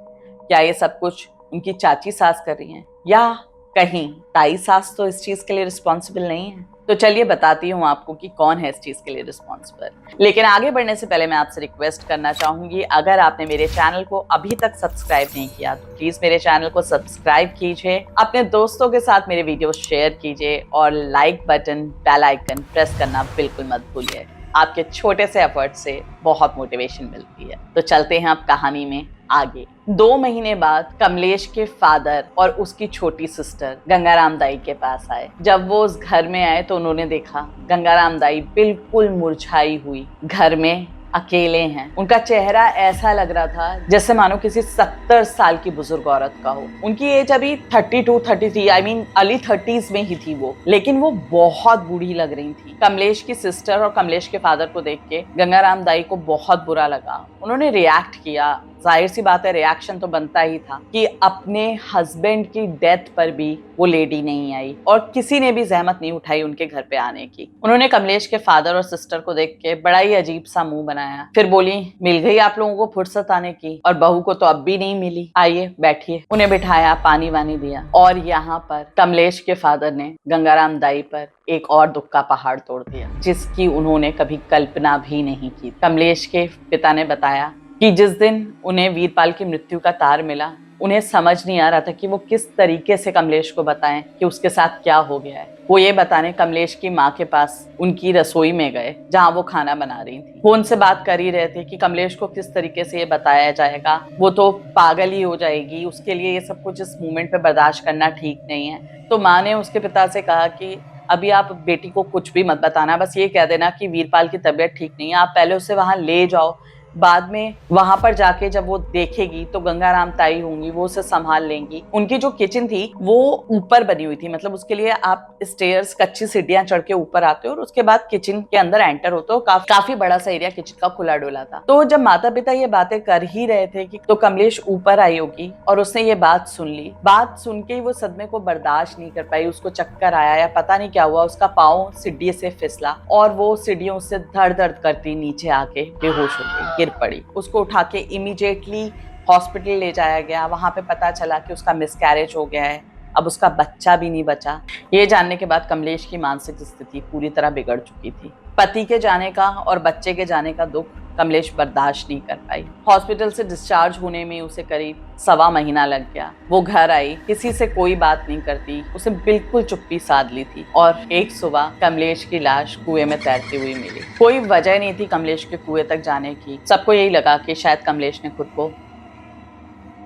क्या ये सब कुछ उनकी चाची सास कर रही हैं? या कहीं ताई सास तो इस चीज के लिए रिस्पॉन्सिबल नहीं है? तो चलिए बताती हूँ आपको कि कौन है इस चीज के लिए रिस्पॉन्सिबल। लेकिन आगे बढ़ने से पहले मैं आपसे रिक्वेस्ट करना चाहूंगी, अगर आपने मेरे चैनल को अभी तक सब्सक्राइब नहीं किया तो प्लीज मेरे चैनल को सब्सक्राइब कीजिए, अपने दोस्तों के साथ मेरे वीडियो शेयर कीजिए और like button, bell icon press करना बिल्कुल मत भूलिए। आपके छोटे से एफर्ट से बहुत मोटिवेशन मिलती है। तो चलते हैं अब कहानी में आगे। 2 महीने बाद कमलेश के फादर और उसकी छोटी सिस्टर गंगाराम दाई के पास आए। जब वो उस घर में आए तो उन्होंने देखा गंगाराम दाई बिल्कुल मुरझाई हुई घर में अकेले हैं। उनका चेहरा ऐसा लग रहा था जैसे मानो किसी 70 साल की बुजुर्ग औरत का हो। उनकी एज अभी 32-33, आई मीन अर्ली 30s में ही थी वो, लेकिन वो बहुत बूढ़ी लग रही थी। कमलेश की सिस्टर और कमलेश के फादर को देख के गंगाराम दाई को बहुत बुरा लगा। उन्होंने रिएक्ट किया। जाहिर सी बात है, रिएक्शन तो बनता ही था कि अपने हस्बैंड की डेथ पर भी वो लेडी नहीं आई और किसी ने भी जहमत नहीं उठाई उनके घर पे आने की। उन्होंने कमलेश के फादर और सिस्टर को देख के बड़ा ही अजीब सा मुंह बनाया। फिर बोली, मिल गई आप लोगों को फुर्सत आने की, और बहू को तो अब भी नहीं मिली, आइए बैठिए। उन्हें बिठाया, पानी वानी दिया। और यहाँ पर कमलेश के फादर ने गंगाराम दाई पर एक और दुख का पहाड़ तोड़ दिया जिसकी उन्होंने कभी कल्पना भी नहीं की। कमलेश के पिता ने बताया कि जिस दिन उन्हें वीरपाल की मृत्यु का तार मिला, उन्हें समझ नहीं आ रहा था कि वो किस तरीके से कमलेश को बताएं कि उसके साथ क्या हो गया है। वो ये बताने कमलेश की माँ के पास उनकी रसोई में गए जहाँ वो खाना बना रही थी। वो उनसे बात कर ही रहे थे कि कमलेश को किस तरीके से ये बताया जाएगा, वो तो पागल ही हो जाएगी, उसके लिए ये सब कुछ इस मोमेंट पे बर्दाश्त करना ठीक नहीं है। तो माँ ने उसके पिता से कहा कि अभी आप बेटी को कुछ भी मत बताना, बस ये कह देना कि वीरपाल की तबीयत ठीक नहीं है, आप पहले उसे वहां ले जाओ, बाद में वहां पर जाके जब वो देखेगी तो गंगाराम ताई होंगी, वो उसे संभाल लेंगी। उनकी जो किचन थी वो ऊपर बनी हुई थी, मतलब उसके लिए आप स्टेयर्स, कच्ची सीढ़ियां चढ़ के ऊपर आते हो और उसके बाद किचन के अंदर एंटर होते हो। काफी बड़ा सा एरिया किचन का खुला डुला था। तो जब माता पिता ये बातें कर ही रहे थे कि तो कमलेश ऊपर आई होगी और उसने ये बात सुन ली। बात सुन के वो सदमे को बर्दाश्त नहीं कर पाई, उसको चक्कर आया या पता नहीं क्या हुआ, उसका पाँव सीढ़ी से फिसला और वो सीढ़ियों से धड़ धड़ करती नीचे आके बेहोश हो गई, गिर पड़ी। उसको उठा के इमीडिएटली हॉस्पिटल ले जाया गया। वहां पे पता चला कि उसका मिसकैरेज हो गया है, अब उसका बच्चा भी नहीं बचा। ये जानने के बाद कमलेश की मानसिक स्थिति पूरी तरह बिगड़ चुकी थी। पति के जाने का और बच्चे के जाने का दुख कमलेश बर्दाश्त नहीं कर पाई। हॉस्पिटल से डिस्चार्ज होने में उसे करीब 1.25 महीना लग गया। वो घर आई, किसी से कोई बात नहीं करती, उसे बिल्कुल चुप्पी साध ली थी। और एक सुबह कमलेश की लाश कुएं में तैरती हुई मिली। कोई वजह नहीं थी कमलेश के कुएं तक जाने की। सबको यही लगा कि शायद कमलेश ने खुद को,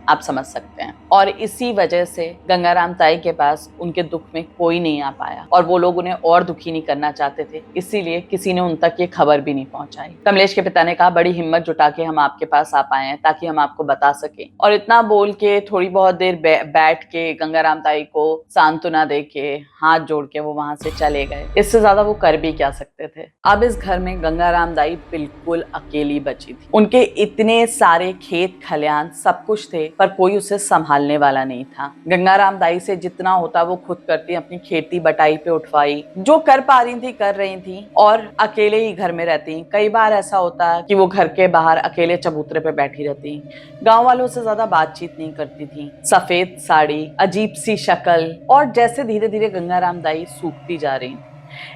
आप समझ सकते हैं। और इसी वजह से गंगाराम ताई के पास उनके दुख में कोई नहीं आ पाया और वो लोग उन्हें और दुखी नहीं करना चाहते थे, इसीलिए किसी ने उन तक ये खबर भी नहीं पहुंचाई। कमलेश के पिता ने कहा, बड़ी हिम्मत जुटा के हम आपके पास आ पाए हैं ताकि हम आपको बता सकें। और इतना बोल के थोड़ी बहुत देर बैठ के गंगाराम ताई को सांत्वना दे के हाथ जोड़ के वो वहां से चले गए। इससे ज्यादा वो कर भी क्या सकते थे। अब इस घर में गंगाराम दाई बिल्कुल अकेली बची थी। उनके इतने सारे खेत खलियान सब कुछ थे, पर कोई उसे संभालने वाला नहीं था। गंगाराम दाई से जितना होता वो खुद करती, अपनी खेती बटाई पे उठवाई, जो कर पा रही थी कर रही थी, और अकेले ही घर में रहती। कई बार ऐसा होता कि वो घर के बाहर अकेले चबूतरे पे बैठी रहती, गांव वालों से ज्यादा बातचीत नहीं करती थी। सफेद साड़ी, अजीब सी शक्ल, और जैसे धीरे धीरे गंगाराम दाई सूखती जा रही।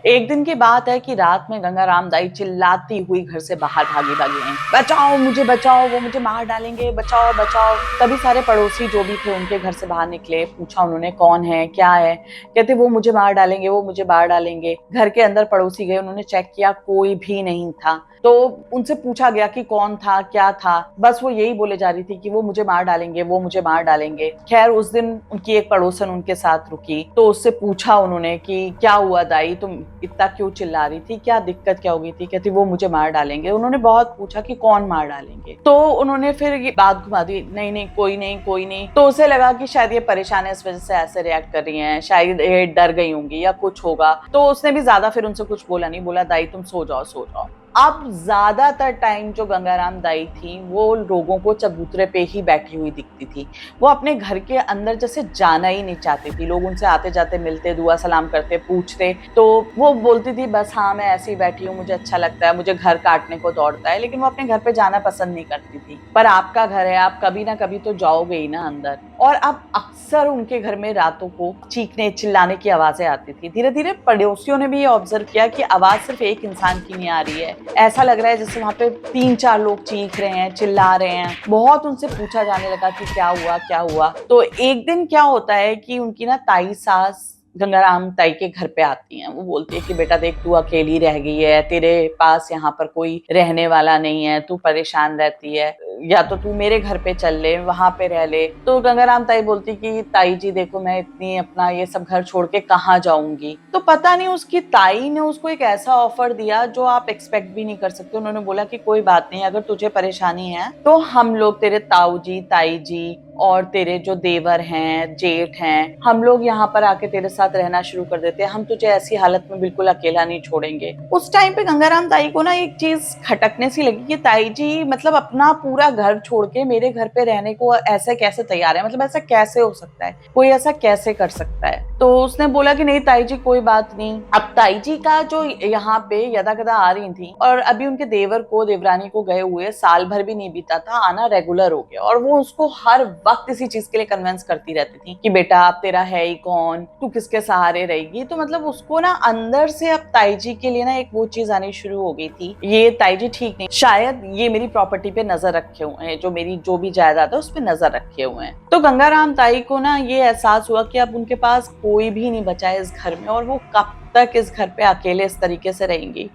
एक दिन की बात है कि रात में गंगाराम दाई चिल्लाती हुई घर से बाहर भागी आई, बचाओ मुझे बचाओ, वो मुझे मार डालेंगे, बचाओ बचाओ। तभी सारे पड़ोसी जो भी थे उनके घर से बाहर निकले। पूछा उन्होंने, कौन है, क्या है? कहते वो मुझे मार डालेंगे, वो मुझे मार डालेंगे। घर के अंदर पड़ोसी गए, उन्होंने चेक किया, कोई भी नहीं था। तो उनसे पूछा गया कि कौन था, क्या था। बस वो यही बोले जा रही थी कि वो मुझे मार डालेंगे, वो मुझे मार डालेंगे। खैर उस दिन उनकी एक पड़ोसन उनके साथ रुकी, तो उससे पूछा उन्होंने कि क्या हुआ दाई, तुम इतना क्यों चिल्ला रही थी, क्या दिक्कत क्या हो गई थी? कहती वो मुझे मार डालेंगे। उन्होंने बहुत पूछा कि कौन मार डालेंगे, तो उन्होंने फिर ये बात घुमा दी, नहीं नहीं कोई नहीं कोई नहीं। तो उसे लगा कि शायद ये परेशान है, इस वजह से ऐसे रिएक्ट कर रही हैं, शायद ये डर गई होंगी या कुछ होगा। तो उसने भी ज्यादा फिर उनसे कुछ बोला नहीं, बोला दाई तुम सो जाओ सो जाओ। अब ज्यादातर टाइम जो गंगाराम दाई थी वो लोगों को चबूतरे पे ही बैठी हुई दिखती थी। वो अपने घर के अंदर जैसे जाना ही नहीं चाहती थी। लोग उनसे आते जाते मिलते, दुआ सलाम करते, पूछते, तो वो बोलती थी बस हाँ मैं ऐसे ही बैठी हूँ, मुझे अच्छा लगता है, मुझे घर काटने को दौड़ता है। लेकिन वो अपने घर पे जाना पसंद नहीं करती थी। पर आपका घर है, आप कभी ना कभी तो जाओगे ही ना अंदर। और अब अक्सर उनके घर में रातों को चीखने चिल्लाने की आवाजें आती थी। धीरे धीरे पड़ोसियों ने भी ये ऑब्जर्व किया कि आवाज सिर्फ एक इंसान की नहीं आ रही है, ऐसा लग रहा है जैसे वहां पे 3-4 लोग चीख रहे हैं, चिल्ला रहे हैं। बहुत उनसे पूछा जाने लगा कि क्या हुआ क्या हुआ। तो एक दिन क्या होता है कि उनकी ना ताई सास गंगाराम ताई के घर पे आती हैं। वो बोलती है कि बेटा देख तू अकेली रह गई है, तेरे पास यहाँ पर कोई रहने वाला नहीं है, तू परेशान रहती है, या तो तू मेरे घर पे चल ले, वहां पे रह ले। तो गंगाराम ताई बोलती कि ताई जी देखो मैं इतनी अपना ये सब घर छोड़ के कहाँ जाऊंगी। तो पता नहीं उसकी ताई ने उसको एक ऐसा ऑफर दिया जो आप एक्सपेक्ट भी नहीं कर सकते। उन्होंने बोला कि कोई बात नहीं, अगर तुझे परेशानी है तो हम लोग तेरे ताऊ जी, ताई जी और तेरे जो देवर हैं, जेठ हैं, हम लोग यहाँ पर आके तेरे साथ रहना शुरू कर देते हैं, हम तुझे ऐसी हालत में बिल्कुल अकेला नहीं छोड़ेंगे। उस टाइम पे गंगाराम ताई को ना एक चीज खटकने सी लगी कि ताई जी मतलब अपना पूरा घर छोड़ के मेरे घर पे रहने को ऐसे कैसे तैयार है, मतलब ऐसा कैसे हो सकता है, कोई ऐसा कैसे कर सकता है। तो उसने बोला कि नहीं ताई जी कोई बात नहीं। अब ताई जी का जो यहाँ पे यदा कदा आ रही थी, और अभी उनके देवर को, देवरानी को गए हुए साल भर भी नहीं बीता था, आना रेगुलर हो गया। और वो उसको हर वक्त इसी चीज के लिए कन्विंस करती रहती थी कि बेटा अब तेरा है ही कौन, तू किसके सहारे रहेगी। तो मतलब उसको ना अंदर से अब ताई जी के लिए ना एक वो चीज आनी शुरू हो गई थी, ये ताई जी ठीक नहीं, शायद ये मेरी प्रॉपर्टी पे नजर रखे हुए हैं, जो मेरी जो भी जायदाद है उस पर नजर रखे हुए हैं। तो गंगाराम ताई को ना ये एहसास हुआ कि अब उनके पास कोई भी नहीं बचा है इस घर में, और वो कब तक इस घर पे अकेले इस तरीके से रहेंगी।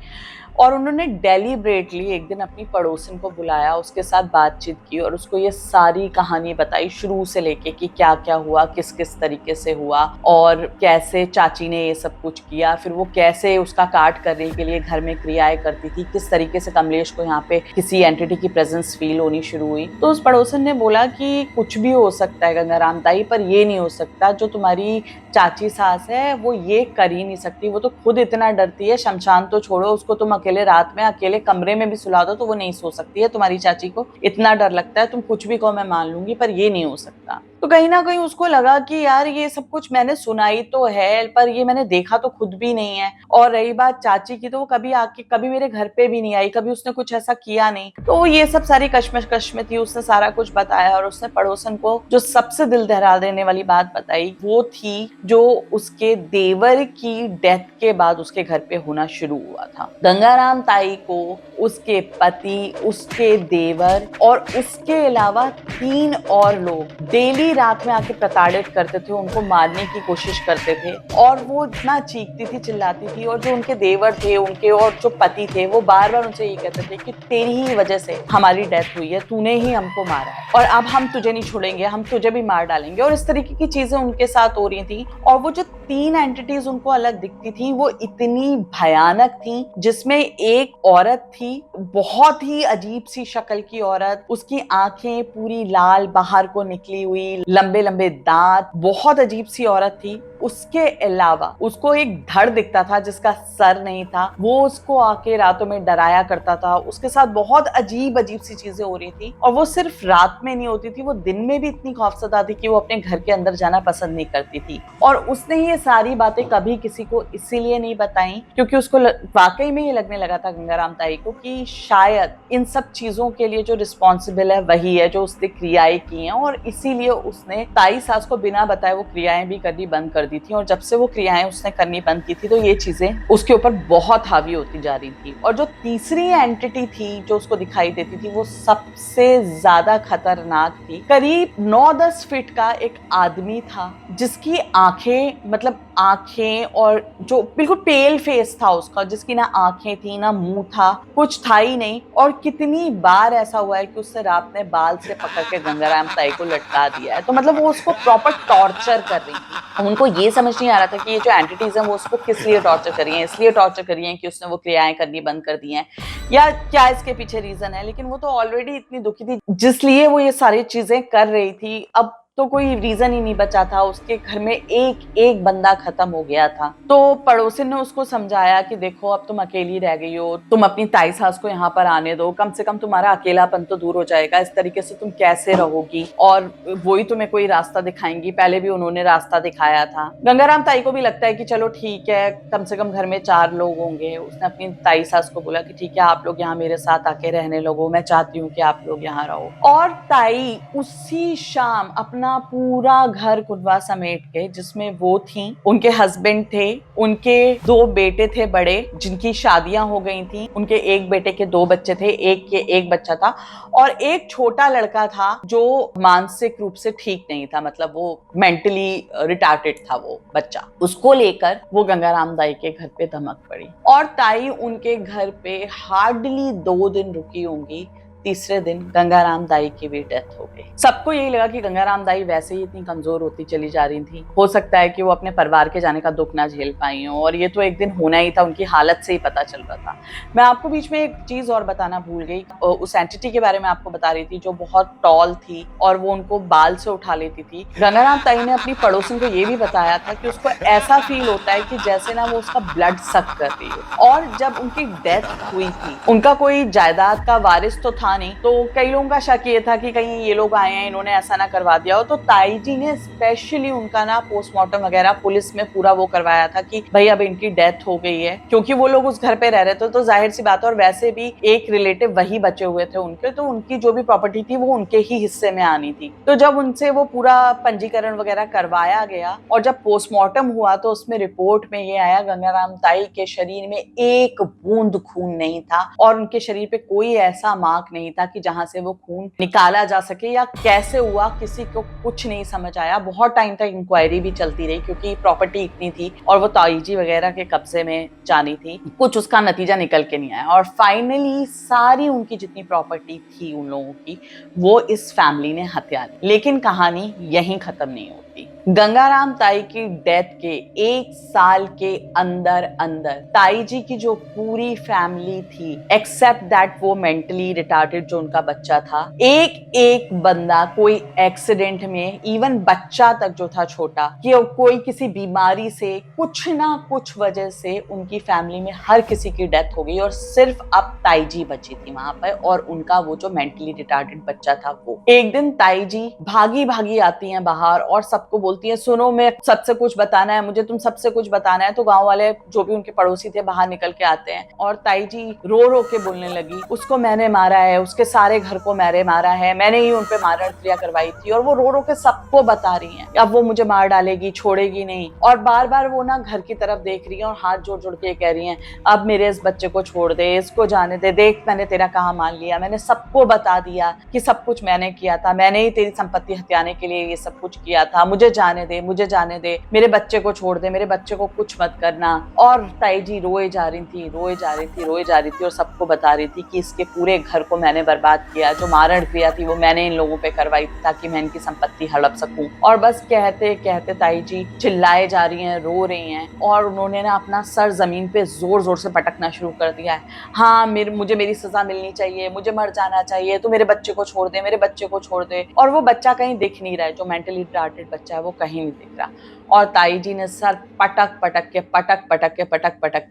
और उन्होंने डेलिब्रेटली एक दिन अपनी पड़ोसन को बुलाया, उसके साथ बातचीत की और उसको ये सारी कहानी बताई शुरू से लेके कि क्या क्या हुआ, किस किस तरीके से हुआ, और कैसे चाची ने ये सब कुछ किया, फिर वो कैसे उसका काट करने के लिए घर में क्रियाएं करती थी, किस तरीके से कमलेश को यहाँ पे किसी एंटिटी की प्रेजेंस फील होनी शुरू हुई। तो उस पड़ोसन ने बोला कि कुछ भी हो सकता है गंगाराम ताई, पर ये नहीं हो सकता जो तुम्हारी चाची सास है वो ये कर ही नहीं सकती। वो तो खुद इतना डरती है, शमशान तो छोड़ो, उसको तुम अकेले रात में अकेले कमरे में भी सुला दो तो वो नहीं सो सकती है। तुम्हारी चाची को इतना डर लगता है, तुम कुछ भी कहो मैं मान लूंगी, पर ये नहीं हो सकता। तो कहीं ना कहीं उसको लगा कि यार ये सब कुछ मैंने सुनाई तो है, पर ये मैंने देखा तो खुद भी नहीं है। और रही बात चाची की, तो वो कभी आके कभी मेरे घर पे भी नहीं आई, कभी उसने कुछ ऐसा किया नहीं। तो ये सब सारी कश्मकश में थी। उसने सारा कुछ बताया और उसने पड़ोसन को जो सबसे दिल दहला देने वाली बात बताई वो थी जो उसके देवर की डेथ के बाद उसके घर पे होना शुरू हुआ था। गंगा गंगाराम ताई को उसके पति, उसके देवर और उसके अलावा 3 और लोग डेली रात में आके प्रताड़ित करते थे, उनको मारने की कोशिश करते थे। और वो इतना चीखती थी, चिल्लाती थी, और जो उनके देवर थे उनके और जो पति थे वो बार बार उनसे ये कहते थे कि तेरी ही वजह से हमारी डेथ हुई है, तूने ही हमको मारा है और अब हम तुझे नहीं छोड़ेंगे, हम तुझे भी मार डालेंगे। और इस तरीके की चीजें उनके साथ हो रही थी। और वो जो 3 एंटिटीज उनको अलग दिखती थी वो इतनी भयानक थी, जिसमें एक औरत थी, बहुत ही अजीब सी शक्ल की औरत, उसकी आंखें पूरी लाल बाहर को निकली हुई, लंबे लंबे दांत, बहुत अजीब सी औरत थी। उसके अलावा उसको एक धड़ दिखता था जिसका सर नहीं था, वो उसको आके रातों में डराया करता था। उसके साथ बहुत अजीब अजीब सी चीजें हो रही थी, और वो सिर्फ रात में नहीं होती थी, वो दिन में भी इतनी खौफसदा थी कि वो अपने घर के अंदर जाना पसंद नहीं करती थी। और उसने ये सारी बातें कभी किसी को इसीलिए नहीं बताई क्योंकि उसको वाकई में ये लगने लगा था गंगाराम ताई को कि शायद इन सब चीजों के लिए जो रिस्पॉन्सिबल है वही है, जो उसने क्रियाएं की हैं, और इसीलिए उसने ताई सास को बिना बताए वो क्रियाएं भी करनी बंद कर दी थी। और जब से वो क्रियाएं उसने करनी बंद की थी तो ये चीजें उसके ऊपर बहुत हावी होती जा रही थी। और जो तीसरी एंटिटी थी जो उसको दिखाई देती थी वो सबसे ज्यादा खतरनाक थी। करीब 9-10 फीट का एक आदमी था जिसकी आंखें, मतलब आंखें, और जो बिल्कुल पेल फेस था उसका, जिसकी ना आंखें थी ना मुंह था, कुछ था ही नहीं। और कितनी बार ऐसा हुआ है कि उससे रात में बाल से पकड़ के गंगाराम ताई को लटका दिया है। तो मतलब वो उसको प्रॉपर टॉर्चर कर रही थी। उनको ये समझ नहीं आ रहा था कि ये जो एंटिटीज हैं वो उसको किस लिए टॉर्चर कर रही हैं। इसलिए टॉर्चर कर रही हैं कि उसने वो क्रियाएं करनी बंद कर दी हैं, या क्या इसके पीछे रीजन है। लेकिन वो तो ऑलरेडी इतनी दुखी थी जिसलिए वो ये सारी चीजें कर रही थी। अब तो कोई रीजन ही नहीं बचा था, उसके घर में एक एक बंदा खत्म हो गया था। तो पड़ोसिन ने उसको समझाया कि देखो अब तुम अकेली रह गई हो, तुम अपनी ताई सास को यहाँ पर आने दो, कम से कम तुम्हारा अकेलापन तो दूर हो जाएगा। इस तरीके से तुम कैसे रहोगी, और वो ही तुम्हें कोई रास्ता दिखाएंगी। पहले भी उन्होंने रास्ता दिखाया था। गंगाराम ताई को भी लगता है कि चलो ठीक है, कम से कम घर में 4 लोग होंगे। उसने अपनी ताई सास को बोला कि ठीक है, आप लोग यहाँ मेरे साथ आके रहने लगो, मैं चाहती हूँ कि आप लोग यहाँ रहो। और ताई उसी शाम अपना पूरा घर कुनवा समेट के, जिसमें वो थी, उनके हस्बैंड थे, उनके 2 बेटे थे बड़े जिनकी शादियां हो गई थी, उनके एक बेटे के 2 बच्चे थे, एक के 1 बच्चा था, और एक छोटा लड़का था जो मानसिक रूप से ठीक नहीं था, मतलब वो मेंटली रिटार्टेड था वो बच्चा। उसको लेकर वो गंगाराम ताई के घर पे धमक पड़ी, और ताई उनके घर पे हार्डली 2 दिन रुकी होंगी। तीसरे दिन गंगाराम दाई की भी डेथ हो गई। सबको यही लगा कि गंगाराम दाई वैसे ही इतनी कमजोर होती चली जा रही थी, हो सकता है कि वो अपने परिवार के जाने का दुख ना झेल पाई हो, और ये तो एक दिन होना ही था, उनकी हालत से ही पता चल रहा था। मैं आपको बीच में एक चीज और बताना भूल गई। उस एंटिटी के बारे में आपको बता रही थी जो बहुत टॉल थी और वो उनको बाल से उठा लेती थी। गंगाराम ताई ने अपनी पड़ोसन को ये भी बताया था कि उसको ऐसा फील होता है कि जैसे ना वो उसका ब्लड सक कर रही हो। और जब उनकी डेथ हुई थी, उनका कोई जायदाद का वारिस तो था नहीं, तो कई लोगों का शक ये था कि कहीं ये लोग आए हैं, इन्होंने ऐसा ना करवा दिया हो। तो ताई जी ने स्पेशली उनका ना पोस्टमार्टम वगैरह पुलिस में पूरा वो करवाया था कि भाई अब इनकी डेथ हो गई है, क्योंकि वो लोग उस घर पे रह रहे थे तो जाहिर सी बात है। और वैसे भी एक रिलेटिव वही बचे हुए थे उनके, तो उनकी जो भी प्रॉपर्टी थी वो उनके ही हिस्से में आनी थी। तो जब उनसे वो पूरा पंजीकरण वगैरह करवाया गया और जब पोस्टमार्टम हुआ तो उसमें रिपोर्ट में ये आया गंगाराम ताई के शरीर में एक बूंद खून नहीं था, और उनके शरीर पे कोई ऐसा मार्क नहीं था कि जहां से वो खून निकाला जा सके, या कैसे हुआ किसी को कुछ नहीं समझ आया। बहुत टाइम तक इंक्वायरी भी चलती रही क्योंकि प्रॉपर्टी इतनी थी और वो ताई जी वगैरह के कब्जे में जानी थी, कुछ उसका नतीजा निकल के नहीं आया। और फाइनली सारी उनकी जितनी प्रॉपर्टी थी उन लोगों की, वो इस फैमिली ने हत्या ली। लेकिन कहानी यहीं खत्म नहीं होती। गंगाराम ताई की डेथ के 1 साल के अंदर अंदर ताई जी की जो पूरी फैमिली थी, एक्सेप्ट दैट वो मेंटली रिटार्डेड जो उनका बच्चा था, एक एक बंदा कोई एक्सीडेंट में, इवन बच्चा तक जो था छोटा, कि कोई किसी बीमारी से, कुछ ना कुछ वजह से उनकी फैमिली में हर किसी की डेथ हो गई, और सिर्फ अब ताई जी बची थी वहां पर, और उनका वो जो मेंटली रिटार्डेड बच्चा था वो। एक दिन ताई जी भागी भागी आती हैं बाहर और सबको बोलती है सुनो मैं सबसे कुछ बताना है मुझे, तुम सबसे कुछ बताना है। तो गांव वाले जो भी उनके पड़ोसी थे बाहर निकल के आते हैं और ताई जी रो रो के बोलने लगी उसको मैंने मारा है, उसके सारे घर को मैंने मारा है, मैंने ही उनपे मारण क्रिया करवाई थी। और वो रो रो के सबको बता रही है। अब वो मुझे मार डालेगी, छोड़ेगी नहीं। और बार बार वो ना घर की तरफ देख रही है और हाथ जोड़ जोड़ के कह रही है अब मेरे इस बच्चे को छोड़ दे, इसको जाने दे, देख मैंने तेरा कहा मान लिया, मैंने सबको बता दिया कि सब कुछ मैंने किया था, मैंने ही तेरी संपत्ति हथियाने के लिए ये सब कुछ किया था, मुझे जाने दे, मुझे जाने दे, मेरे बच्चे को छोड़ दे, मेरे बच्चे को कुछ मत करना। और ताई जी रोए जा रही थी, रोए जा रही थी, रोए जा रही थी और सबको बता रही थी कि इसके पूरे घर को मैंने बर्बाद किया, जो मारण क्रिया थी वो मैंने इन लोगों पे करवाई थी ताकि मैं इनकी संपत्ति हड़प सकूं। और बस कहते कहते ताई जी चिल्लाए जा रही हैं, रो रही हैं और उन्होंने ना अपना सर जमीन पे जोर जोर से पटकना शुरू कर दिया है। हाँ मुझे मेरी सजा मिलनी चाहिए, मुझे मर जाना चाहिए, तू मेरे बच्चे को छोड़ दे, मेरे बच्चे को छोड़ दे। और वो बच्चा कहीं दिख नहीं रहा है, जो मेंटली रिटार्डेड बच्चा है वो कहीं नहीं दिख रहा। और ताई जी ने सर पटक पटक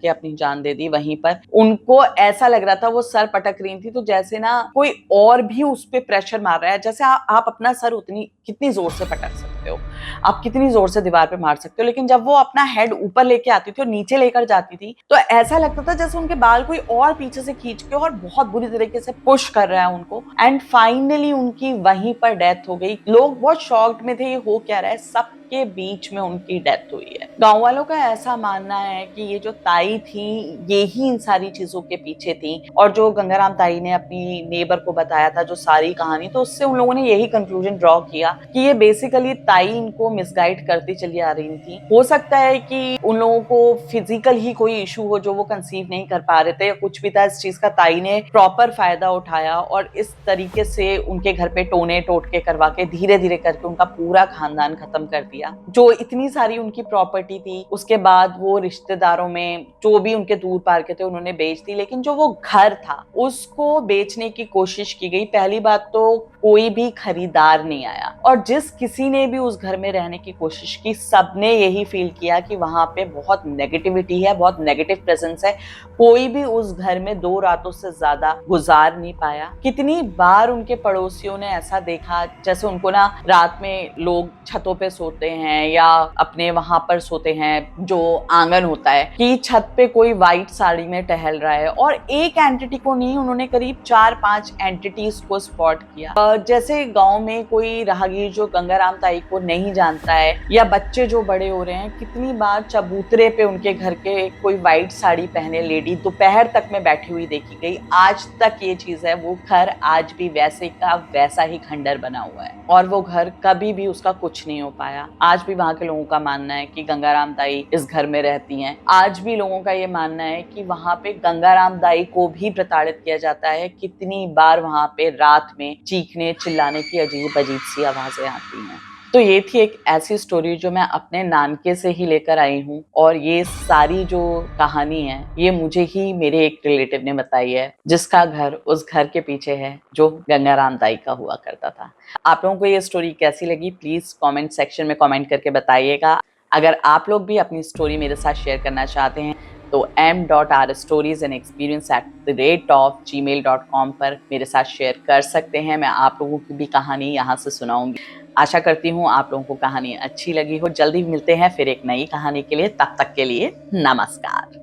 के अपनी जान दे दी वहीं पर। उनको ऐसा लग रहा था वो सर पटक रही थी तो जैसे ना कोई और भी उस पर प्रेशर मार रहा है। जैसे आप अपना सर कितनी जोर से पटक सकते हो, आप कितनी जोर से दीवार पे मार सकते हो, लेकिन जब वो अपना हेड ऊपर लेके आती थी और नीचे लेकर जाती थी तो ऐसा लगता था जैसे उनके बाल कोई और पीछे से खींच के और बहुत बुरी तरीके से पुश कर रहा है उनको। एंड फाइनली उनकी वहीं पर डेथ हो गई। लोग बहुत शॉक्ड में थे ये हो क्या रहा है, सब के बीच में उनकी डेथ हुई है। गांव वालों का ऐसा मानना है कि ये जो ताई थी ये ही इन सारी चीजों के पीछे थी। और जो गंगाराम ताई ने अपनी नेबर को बताया था जो सारी कहानी, तो उससे उन लोगों ने यही कंक्लूजन ड्रॉ किया कि ये बेसिकली ताई इनको मिसगाइड करती चली आ रही थी। हो सकता है कि उन लोगों को फिजिकल ही कोई इशू हो जो वो कंसीव नहीं कर पा रहे थे या कुछ भी था, इस चीज का ताई ने प्रॉपर फायदा उठाया और इस तरीके से उनके घर पे टोने टोटके करवा के धीरे धीरे करके उनका पूरा खानदान खत्म कर दिया। जो इतनी सारी उनकी प्रॉपर्टी थी उसके बाद वो रिश्तेदारों में जो भी उनके दूर पार के थे उन्होंने बेच दी। लेकिन जो वो घर था उसको बेचने की कोशिश की गई। पहली बात तो कोई भी खरीदार नहीं आया और जिस किसी ने भी उस घर में रहने की कोशिश की सबने यही फील किया कि वहां पे बहुत नेगेटिविटी है, बहुत नेगेटिव प्रेजेंस है। कोई भी उस घर में 2 रातों से ज्यादा गुजार नहीं पाया। कितनी बार उनके पड़ोसियों ने ऐसा देखा जैसे उनको ना रात में लोग छतों पे सोते हैं या अपने वहां पर सोते हैं जो आंगन होता है कि छत पे कोई व्हाइट साड़ी में टहल रहा है। और एक एंटिटी को नहीं, उन्होंने करीब 4-5 एंटिटीज को स्पॉट किया। जैसे गांव में कोई राहगीर जो गंगाराम ताई को नहीं जानता है या बच्चे जो बड़े हो रहे हैं, कितनी बार चबूतरे पे उनके घर के कोई व्हाइट साड़ी पहने लेडी दोपहर तक में बैठी हुई देखी गई। आज तक ये चीज है, वो घर आज भी वैसे का वैसा ही खंडर बना हुआ है और वो घर कभी भी उसका कुछ नहीं हो पाया। आज भी वहां के लोगों का मानना है कि गंगाराम दाई इस घर में रहती हैं। आज भी लोगों का ये मानना है कि वहां पे गंगाराम दाई को भी प्रताड़ित किया जाता है। कितनी बार वहां पे रात में चीखने चिल्लाने की अजीब अजीब सी आवाजें आती हैं। तो ये थी एक ऐसी स्टोरी जो मैं अपने नानके से ही लेकर आई हूँ और ये सारी जो कहानी है ये मुझे ही मेरे एक रिलेटिव ने बताई है जिसका घर उस घर के पीछे है जो गंगाराम दाई का हुआ करता था। आप लोगों को ये स्टोरी कैसी लगी प्लीज कमेंट सेक्शन में कमेंट करके बताइएगा। अगर आप लोग भी अपनी स्टोरी मेरे साथ शेयर करना चाहते हैं तो m.rstoriesandexperience@gmail.com पर मेरे साथ शेयर कर सकते हैं। मैं आप लोगों की भी कहानी यहाँ से सुनाऊंगी। आशा करती हूँ आप लोगों को कहानी अच्छी लगी हो। जल्दी मिलते हैं फिर एक नई कहानी के लिए, तब तक के लिए नमस्कार।